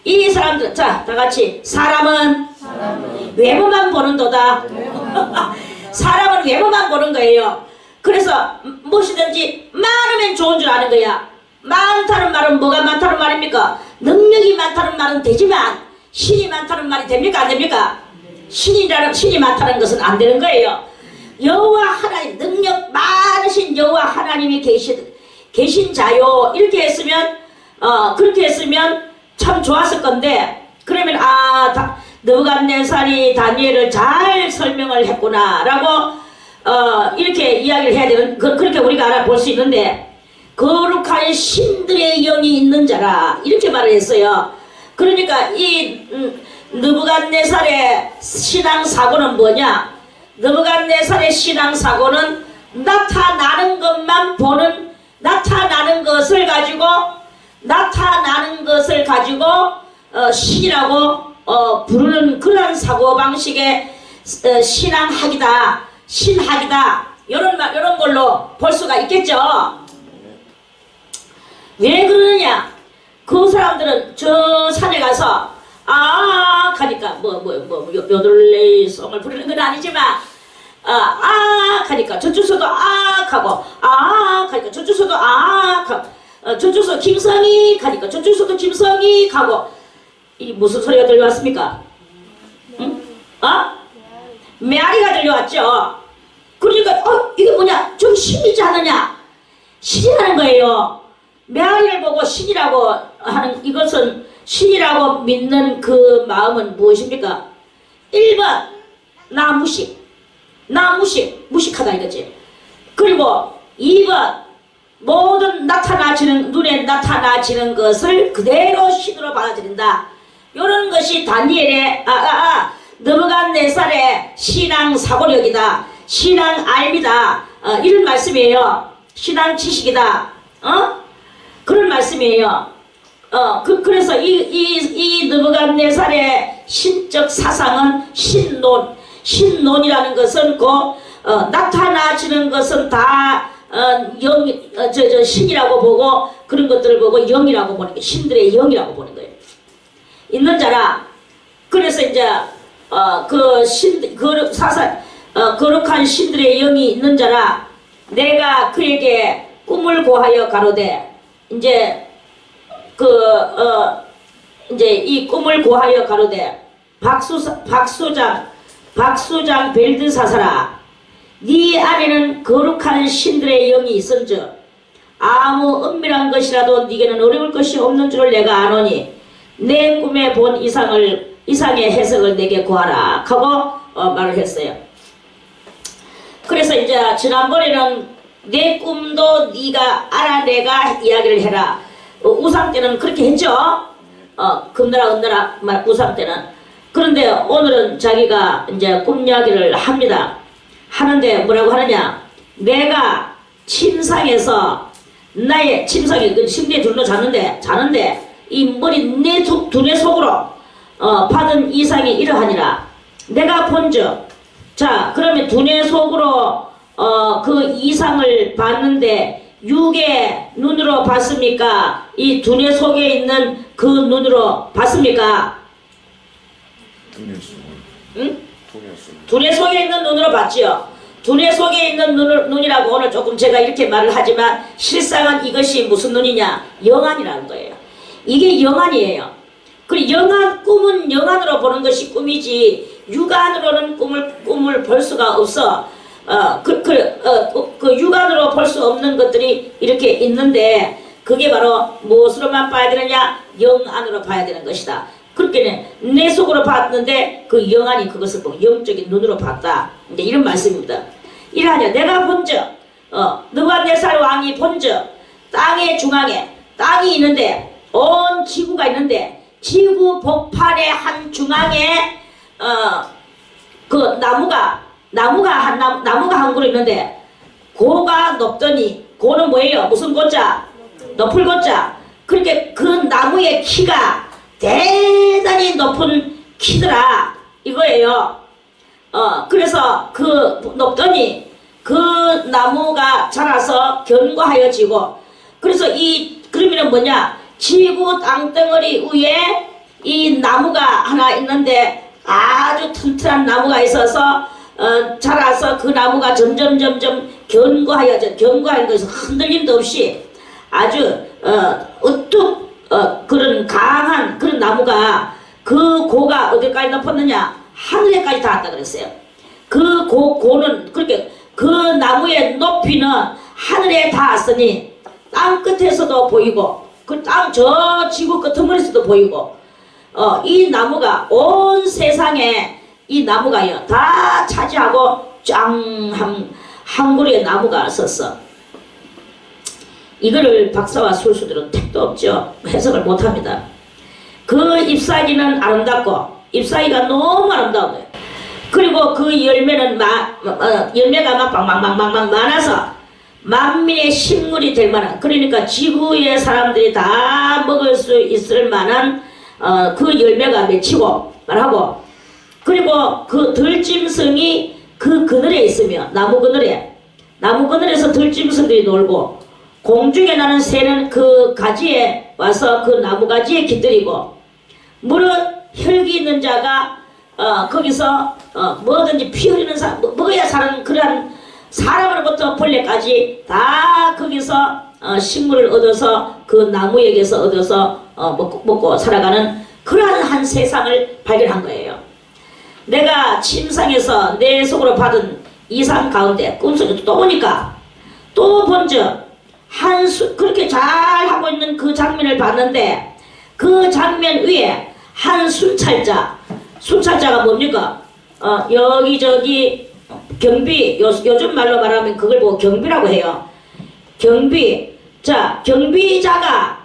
이 사람들, 자, 다 같이 사람은 외모만 보는도다. 사람은 외모만 보는 거예요. 그래서 무엇이든지 많으면 좋은 줄 아는 거야. 많다는 말은 뭐가 많다는 말입니까? 능력이 많다는 말은 되지만 신이 많다는 말이 됩니까? 안 됩니까? 신이 많다는 것은 안 되는 거예요. 여호와 하나님, 능력 많으신 여호와 하나님이 계신 자요. 이렇게 했으면 그렇게 했으면 참 좋았을 건데, 그러면 느부갓네살이 다니엘을 잘 설명을 했구나 라고 이렇게 이야기를 해야 되는, 그렇게 우리가 알아볼 수 있는데, 거룩한 신들의 영이 있는 자라 이렇게 말을 했어요. 그러니까 이 느부갓네살의 신앙사고는 뭐냐? 느부갓네살의 신앙사고는 나타나는 것만 보는, 나타나는 것을 가지고 신이라고 부르는 그런 사고방식의 신학이다 이런 걸로 볼 수가 있겠죠. 왜 그러느냐? 그 사람들은 저 산에 가서 하니까 요들레이 송을 부르는 건 아니지만 하니까 저쪽서도 하고 하니까 저쪽서도 하고 저쪽서 김성이 가니까 저쪽서도 김성이 가고, 이 무슨 소리가 들려왔습니까? 응? 메아리가 들려왔죠. 그러니까 이게 뭐냐? 좀 신이지 않느냐? 신이라는 거예요. 메아리를 보고 신이라고 하는, 이것은 신이라고 믿는 그 마음은 무엇입니까? 1번 나 무식하다 이거지. 그리고 2번 모든 눈에 나타나지는 것을 그대로 신으로 받아들인다. 이런 것이 다니엘의 느부갓네살의 신앙 사고력이다. 신앙 알미다. 이런 말씀이에요. 신앙 지식이다. 그런 말씀이에요. 그래서 이 느부갓네살의 신적 사상은 신론이라는 것은 나타나지는 것은 다 신이라고 보고, 그런 것들을 보고 영이라고 보는 거예요. 신들의 영이라고 보는 거예요. 있는 자라. 그래서 이제 거룩한 신들의 영이 있는 자라, 내가 그에게 꿈을 고하여 가로되, 이제 이 꿈을 고하여 가로되, 박수장 벨드사사라, 네 안에는 거룩한 신들의 영이 있은즉 아무 은밀한 것이라도 네게는 어려울 것이 없는 줄을 내가 아노니 내 꿈에 본 이상의 해석을 내게 구하라 하고 말을 했어요. 그래서 이제 지난번에는 내 꿈도 네가 알아내가 이야기를 해라. 우상 때는 그렇게 했죠. 금나라 은나라 우상 때는. 그런데 오늘은 자기가 이제 꿈 이야기를 합니다. 하는데 뭐라고 하느냐? 내가 침상에서 나의 침상에 침대에 둘러 자는데 이 머리 내 두뇌 속으로 받은 이상이 이러하니라. 내가 본즉, 자 그러면 두뇌 속으로 그 이상을 봤는데 육의 눈으로 봤습니까? 이 두뇌 속에 있는 그 눈으로 봤습니까? 응? 두뇌 속에 있는 눈으로 봤지요. 두뇌 속에 있는 눈이라고 오늘 조금 제가 이렇게 말을 하지만 실상은 이것이 무슨 눈이냐? 영안이라는 거예요. 이게 영안이에요. 그리고 꿈은 영안으로 보는 것이 꿈이지 육안으로는 꿈을 볼 수가 없어. 육안으로 볼 수 없는 것들이 이렇게 있는데 그게 바로 무엇으로만 봐야 되느냐? 영안으로 봐야 되는 것이다. 그렇게 내 속으로 봤는데 그 영안이 그것을 보고 영적인 눈으로 봤다. 이제 이런 말씀입니다. 이러하냐 내가 본즉 느부갓네살 왕이 본즉 땅의 중앙에 땅이 있는데 온 지구가 있는데 지구 복판의 한 중앙에 그 나무가 한 그루 있는데 고가 높더니 고는 뭐예요? 무슨 고자? 높을 고자. 그렇게 그 나무의 키가 대단히 높은 키더라 이거예요. 그래서 그 높더니 그 나무가 자라서 견고하여지고 그래서 그러면은 뭐냐? 지구 땅덩어리 위에 이 나무가 하나 있는데 아주 튼튼한 나무가 있어서 자라서 그 나무가 점점 견고하는 것은 흔들림도 없이 아주 우뚝 그런 강한 그런 나무가 그 고가 어디까지 높았느냐? 하늘에까지 닿았다 그랬어요. 그 고는 그렇게 그 나무의 높이는 하늘에 닿았으니 땅 끝에서도 보이고 그 땅 저 지구 끄트머리에서도 보이고 이 나무가 온 세상에 이 나무가요 다 차지하고 한 그루의 나무가 섰어. 이거를 박사와 술수들은 택도 없죠. 해석을 못합니다. 그 잎사귀는 아름답고 잎사귀가 너무 아름다워요. 그리고 그 열매는 열매가 막 빵빵빵빵 많아서 만민의 식물이 될 만한 그러니까 지구의 사람들이 다 먹을 수 있을 만한 그 열매가 맺히고 말하고 그리고 그 들짐승이 그 그늘에 있으며 나무 그늘에서 들짐승들이 놀고 공중에 나는 새는 그 가지에 와서 그 나무 가지에 깃들이고 무릇 혈기 있는 자가 거기서 뭐든지 피 흘리는 사람 먹어야 사는 그러한 사람으로부터 벌레까지 다 거기서 식물을 얻어서 그 나무에게서 얻어서 먹고 살아가는 그러한 한 세상을 발견한 거예요. 내가 침상에서 내 속으로 받은 이상 가운데 꿈속에 또 보니까 또 본즉 그렇게 잘 하고 있는 그 장면을 봤는데 그 장면 위에 한 순찰자가 뭡니까? 여기저기 경비 요즘 말로 말하면 그걸 보고 경비라고 해요. 경비자가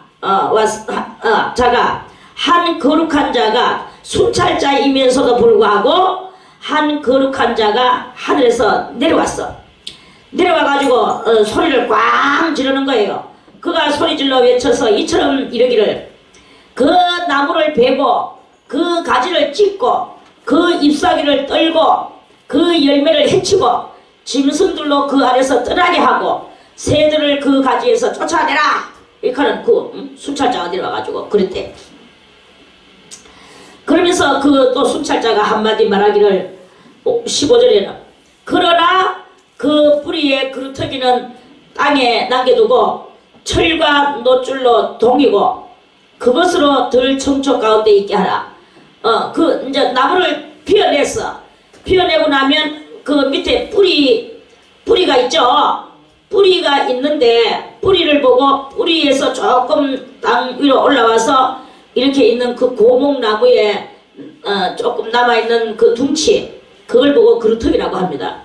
한 거룩한 자가 순찰자이면서도 불구하고 한 거룩한 자가 하늘에서 내려와가지고 소리를 꽝 지르는 거예요. 그가 소리질러 외쳐서 이처럼 이르기를 그 나무를 베고 그 가지를 찢고 그 잎사귀를 떨고 그 열매를 해치고 짐승들로 그 아래서 떠나게 하고 새들을 그 가지에서 쫓아내라 이렇게 하는 그 순찰자가 내려와가지고 그랬대. 그러면서 그 또 순찰자가 한마디 말하기를 15절에는 그러나 그 뿌리의 그루터기는 땅에 남겨두고 철과 노줄로 동이고 그것으로 들 청초 가운데 있게 하라. 그 이제 나무를 피어내고 나면 그 밑에 뿌리가 있죠. 뿌리가 있는데 뿌리를 보고 뿌리에서 조금 땅 위로 올라와서 이렇게 있는 그 고목나무에 조금 남아있는 그 둥치 그걸 보고 그루터기라고 합니다.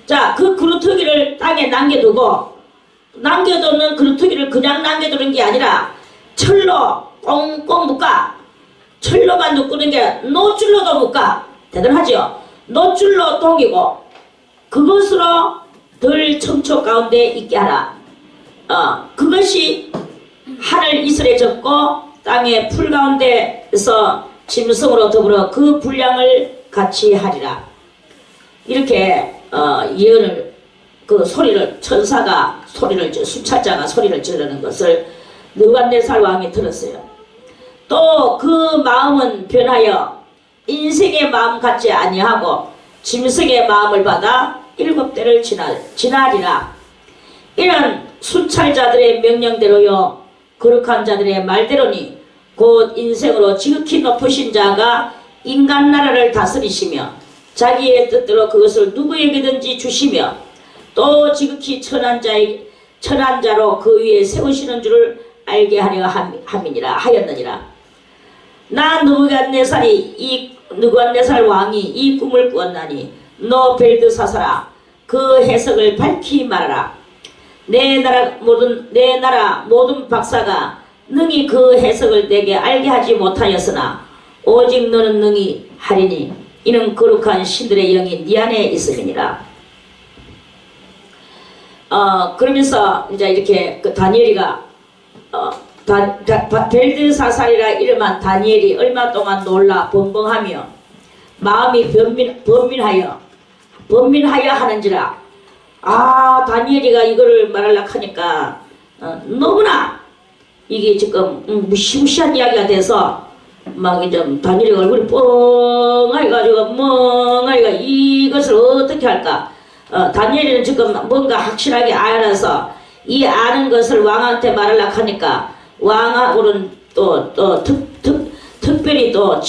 자, 그 그루터기를 땅에 남겨두는 그루터기를 그냥 남겨두는 게 아니라 철로 꽁꽁 묶어. 철로만 묶는 게 노줄로도 묶어. 대단하죠? 노줄로 동이고 그것으로 들 청초 가운데 있게 하라. 그것이 하늘 이슬에 젖고 땅의 풀 가운데서 짐승으로 더불어 그 분량을 같이 하리라. 이렇게 예언을 그 소리를 순찰자가 소리를 지르는 것을 느부갓네살 왕이 들었어요. 또 그 마음은 변하여 인생의 마음 같지 아니하고 짐승의 마음을 받아 7대를 지나리라. 이는 순찰자들의 명령대로요 거룩한 자들의 말대로니 곧 인생으로 지극히 높으신 자가 인간 나라를 다스리시며 자기의 뜻대로 그것을 누구에게든지 주시며 또 지극히 천한 자로 그 위에 세우시는 줄을 알게 하려 함이니라 하였느니라. 나 느부갓네살이 이 느부갓네살 왕이 이 꿈을 꾸었나니 너 벨드사사라 그 해석을 밝히 말하라. 내 나라 모든 박사가 능히 그 해석을 내게 알게 하지 못하였으나 오직 너는 능히 하리니 이는 거룩한 신들의 영이 네 안에 있음이니라. 그러면서 이제 이렇게 그 다니엘이가 벨드사살이라 이름한 다니엘이 얼마 동안 놀라 번벙하며 마음이 번민하여 하는지라. 다니엘이가 이거를 말하려고 하니까 너무나 이게 지금 무시무시한 이야기가 돼서 막 이제 다니엘이가 얼굴이 뻥해가지고 멍하니까 이것을 어떻게 할까. 다니엘이는 지금 뭔가 확실하게 알아서 이 아는 것을 왕한테 말하려고 하니까 왕하고는 또 특별히 또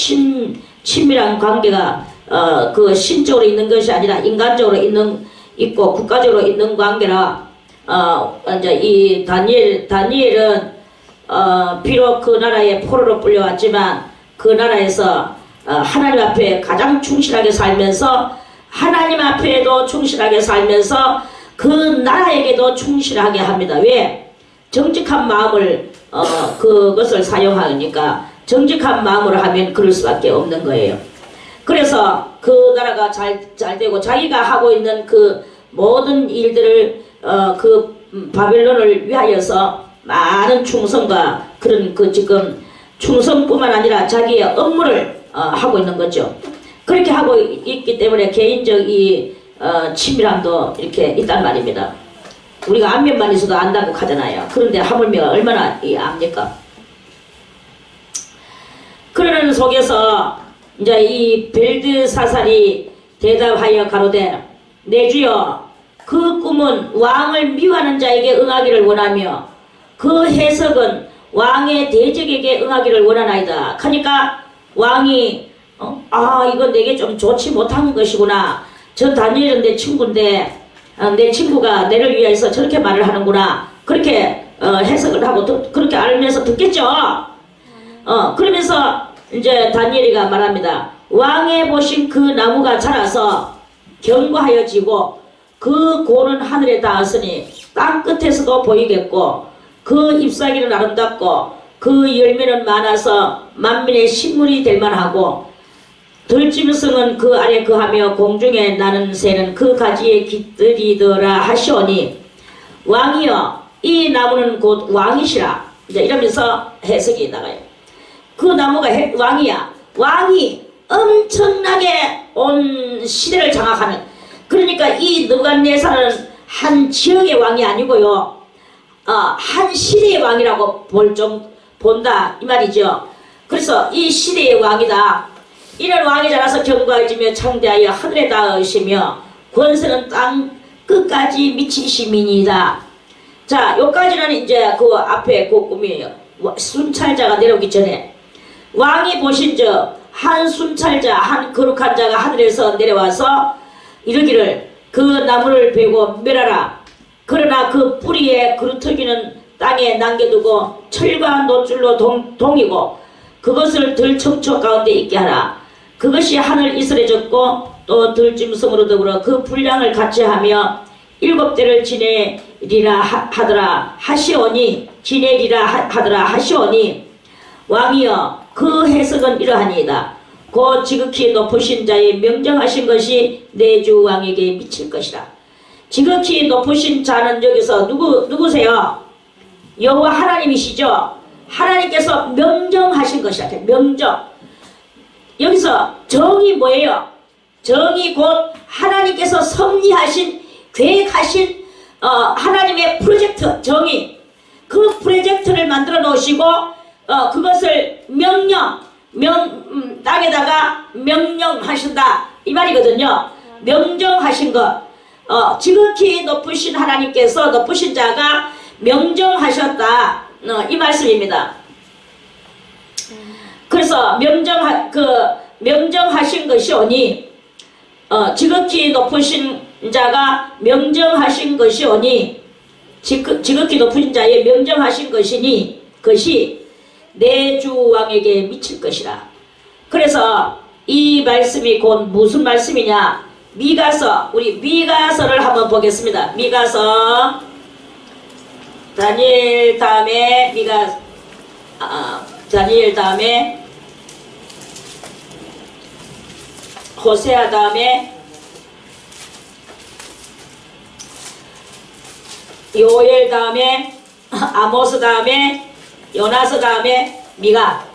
친밀한 관계가 그 신적으로 있는 것이 아니라 인간적으로 있고 국가적으로 있는 관계라. 이제 이 다니엘은 비록 그 나라에 포로로 끌려왔지만 그 나라에서 하나님 앞에 가장 충실하게 살면서 하나님 앞에도 충실하게 살면서 그 나라에게도 충실하게 합니다. 왜? 정직한 마음을 그것을 사용하니까 정직한 마음으로 하면 그럴 수밖에 없는 거예요. 그래서 그 나라가 잘 되고 자기가 하고 있는 그 모든 일들을 그 바벨론을 위하여서 많은 충성과 그런 그 지금 충성뿐만 아니라 자기의 업무를 하고 있는 거죠. 그렇게 하고 있기 때문에 개인적 이 친밀함도 이렇게 있단 말입니다. 우리가 안면만 있어도 안다고 하잖아요. 그런데 하물며 얼마나 압니까? 그러는 속에서 이제 이 벨드사살이 대답하여 가로되 내 주여 그 꿈은 왕을 미워하는 자에게 응하기를 원하며 그 해석은 왕의 대적에게 응하기를 원하나이다. 그러니까 왕이 이건 내게 좀 좋지 못한 것이구나. 저 다니엘은 내 친구인데 내 친구가 내를 위해서 저렇게 말을 하는구나. 그렇게 해석을 하고 그렇게 알면서 듣겠죠. 그러면서 이제 다니엘이가 말합니다. 왕의 보신 그 나무가 자라서 견고하여 지고 그 고는 하늘에 닿았으니 땅 끝에서도 보이겠고 그 잎사귀는 아름답고 그 열매는 많아서 만민의 식물이 될 만하고 들짐승은 그 아래 거하며 공중에 나는 새는 그 가지에 깃들이더라 하시오니 왕이여 이 나무는 곧 왕이시라. 이제 이러면서 해석이 나가요. 그 나무가 왕이야. 왕이 엄청나게 온 시대를 장악하는, 그러니까 이 느부갓네살은 한 지역의 왕이 아니고요, 한 시대의 왕이라고 본다 이 말이죠. 그래서 이 시대의 왕이다. 이런 왕이 자라서 견고해지며 창대하여 하늘에 닿으시며 권세는 땅 끝까지 미치시민이다. 자, 여기까지는 이제 그 앞에 그 꿈이에요. 순찰자가 내려오기 전에 왕이 보신즉 한 순찰자, 한 거룩한 자가 하늘에서 내려와서 이르기를 그 나무를 베고 멸하라. 그러나 그 뿌리에 그루터기는 땅에 남겨두고 철과 노줄로 동이고 그것을 들청초 가운데 있게 하라. 그것이 하늘 이슬해졌고 또 들짐승으로 더불어 그 분량을 같이 하며 7대를 지내리라 하더라 하시오니 왕이여 그 해석은 이러하니이다. 곧 지극히 높으신 자의 명정하신 것이 내 주 왕에게 미칠 것이라. 지극히 높으신 자는 여기서 누구세요? 여호와 하나님이시죠. 하나님께서 명정하신 것이라. 명정. 여기서 정이 뭐예요? 정이 곧 하나님께서 섭리하신, 계획하신 하나님의 프로젝트, 정의. 그 프로젝트를 만들어 놓으시고 그것을 땅에다가 명령하신다 이 말이거든요. 명정하신 것. 지극히 높으신 하나님께서, 높으신 자가 명정하셨다 이 말씀입니다. 그래서 명정하신 것이오니 지극히 높으신 자가 명정하신 것이오니 지극히 높으신 자의 명정하신 것이 내 주 왕에게 미칠 것이라. 그래서 이 말씀이 곧 무슨 말씀이냐? 미가서, 우리 미가서를 한번 보겠습니다. 미가서, 다니엘 다음에 다니엘 다음에 호세아 다음에 요엘 다음에 아모스 다음에 요나스 다음에 미가.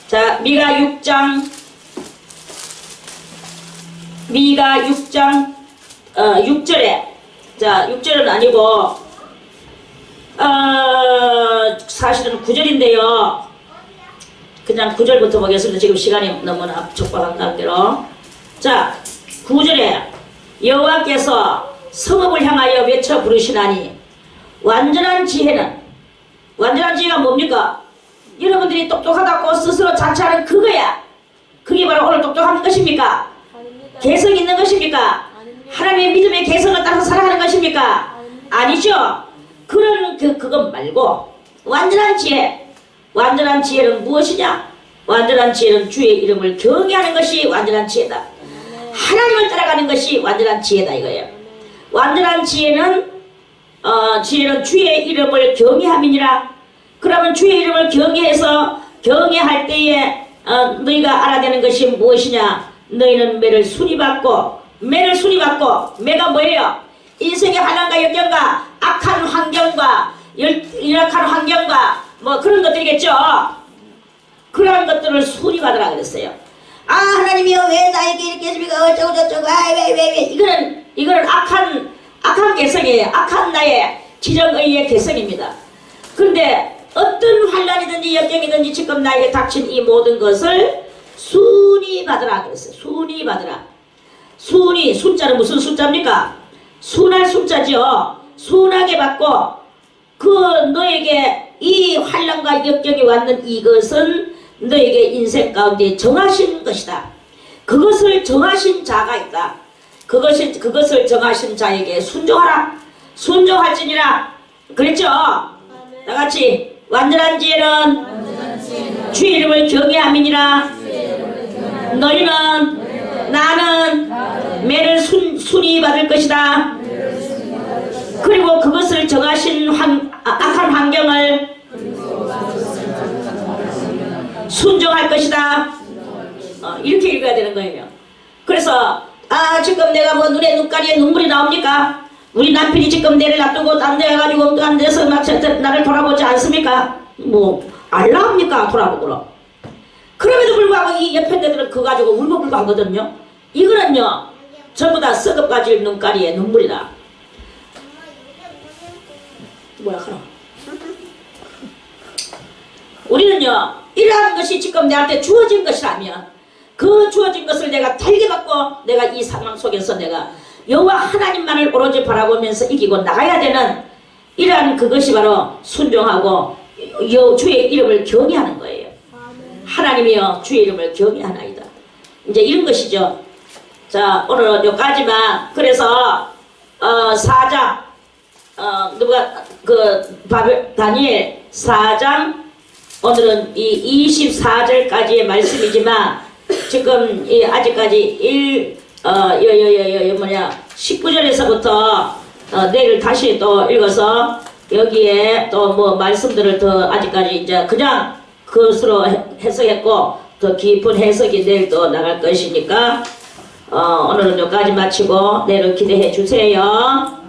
자, 미가 6장 6절에, 자, 6절은 아니고 사실은 9절인데요. 그냥 9절부터 보겠습니다. 지금 시간이 너무나 촉박한 관계로. 자, 9절에 여호와께서 성읍을 향하여 외쳐 부르시나니 완전한 지혜가 뭡니까? 여러분들이 똑똑하다고 스스로 자처하는 그거야. 그게 바로 오늘 똑똑한 것입니까? 개성 있는 것입니까? 하나님의 믿음의 개성을 따라서 살아가는 것입니까? 아니죠. 그런 그것 말고 완전한 지혜는 무엇이냐? 완전한 지혜는 주의 이름을 경외하는 것이 완전한 지혜다. 하나님을 따라가는 것이 완전한 지혜다 이거예요. 완전한 지혜는 주의 이름을 경외함이니라. 그러면 주의 이름을 경외할 때에 너희가 알아야 되는 것이 무엇이냐? 너희는 매를 순위 받고 매가 뭐예요? 인생의 환난과 역경과 악한 환경과 열악한 환경과 뭐 그런 것들이겠죠. 그런 것들을 순위 받으라 그랬어요. 아, 하나님이여 왜 나에게 이렇게 해줍니까? 어쩌고 저쩌고 왜 이거는 악한 개성이에요. 악한 나의 지정의의 개성입니다. 그런데 어떤 환난이든지 역경이든지 지금 나에게 닥친 이 모든 것을 순위 받으라 그랬어요. 순위 받으라. 순위, 숫자는 무슨 숫자입니까? 순할 숫자죠. 순하게 받고 너에게 이 환난과 역경이 왔는 이것은 너에게 인생 가운데 정하신 것이다. 그것을 정하신 자가 있다. 그것을 정하신 자에게 순종하라. 순종할지니라. 그랬죠? 다같이 완전한 지혜는 주의 이름을 경외함이니라. 너희는 나는 매를 순위 받을 것이다. 그리고 그것을 정하신 악한 환경을 순종할 것이다. 이렇게 읽어야 되는 거예요. 그래서 지금 내가 뭐 눈가리에 눈물이 나옵니까? 우리 남편이 지금 내를 놔두고 딴 데 가가지고 딴 데서 나를 돌아보지 않습니까? 뭐 알라합니까? 돌아보고. 그럼에도 불구하고 이 옆에 데들은 그거 가지고 울고불고 하거든요. 이거는요 전부 다 썩어가질 눈가리에 눈물이다. 뭐야 하나. 우리는요 이러한 것이 지금 내한테 주어진 것이라면 그 주어진 것을 내가 달게 받고 내가 이 상황 속에서 내가 여호와 하나님만을 오로지 바라보면서 이기고 나가야 되는 이러한 그것이 바로 순종하고 주의 이름을 경외하는 거예요. 하나님이여 주의 이름을 경외하나이다. 이제 이런 것이죠. 자, 오늘은 여기까지만. 그래서 4장 다니엘 4장 오늘은 이 24절까지의 말씀이지만 지금 아직까지 19절에서부터 내일 다시 또 읽어서 여기에 또 뭐 말씀들을 더 아직까지 이제 그냥 그것으로 해석했고 더 깊은 해석이 내일 또 나갈 것이니까 오늘은 여기까지 마치고 내일은 기대해 주세요.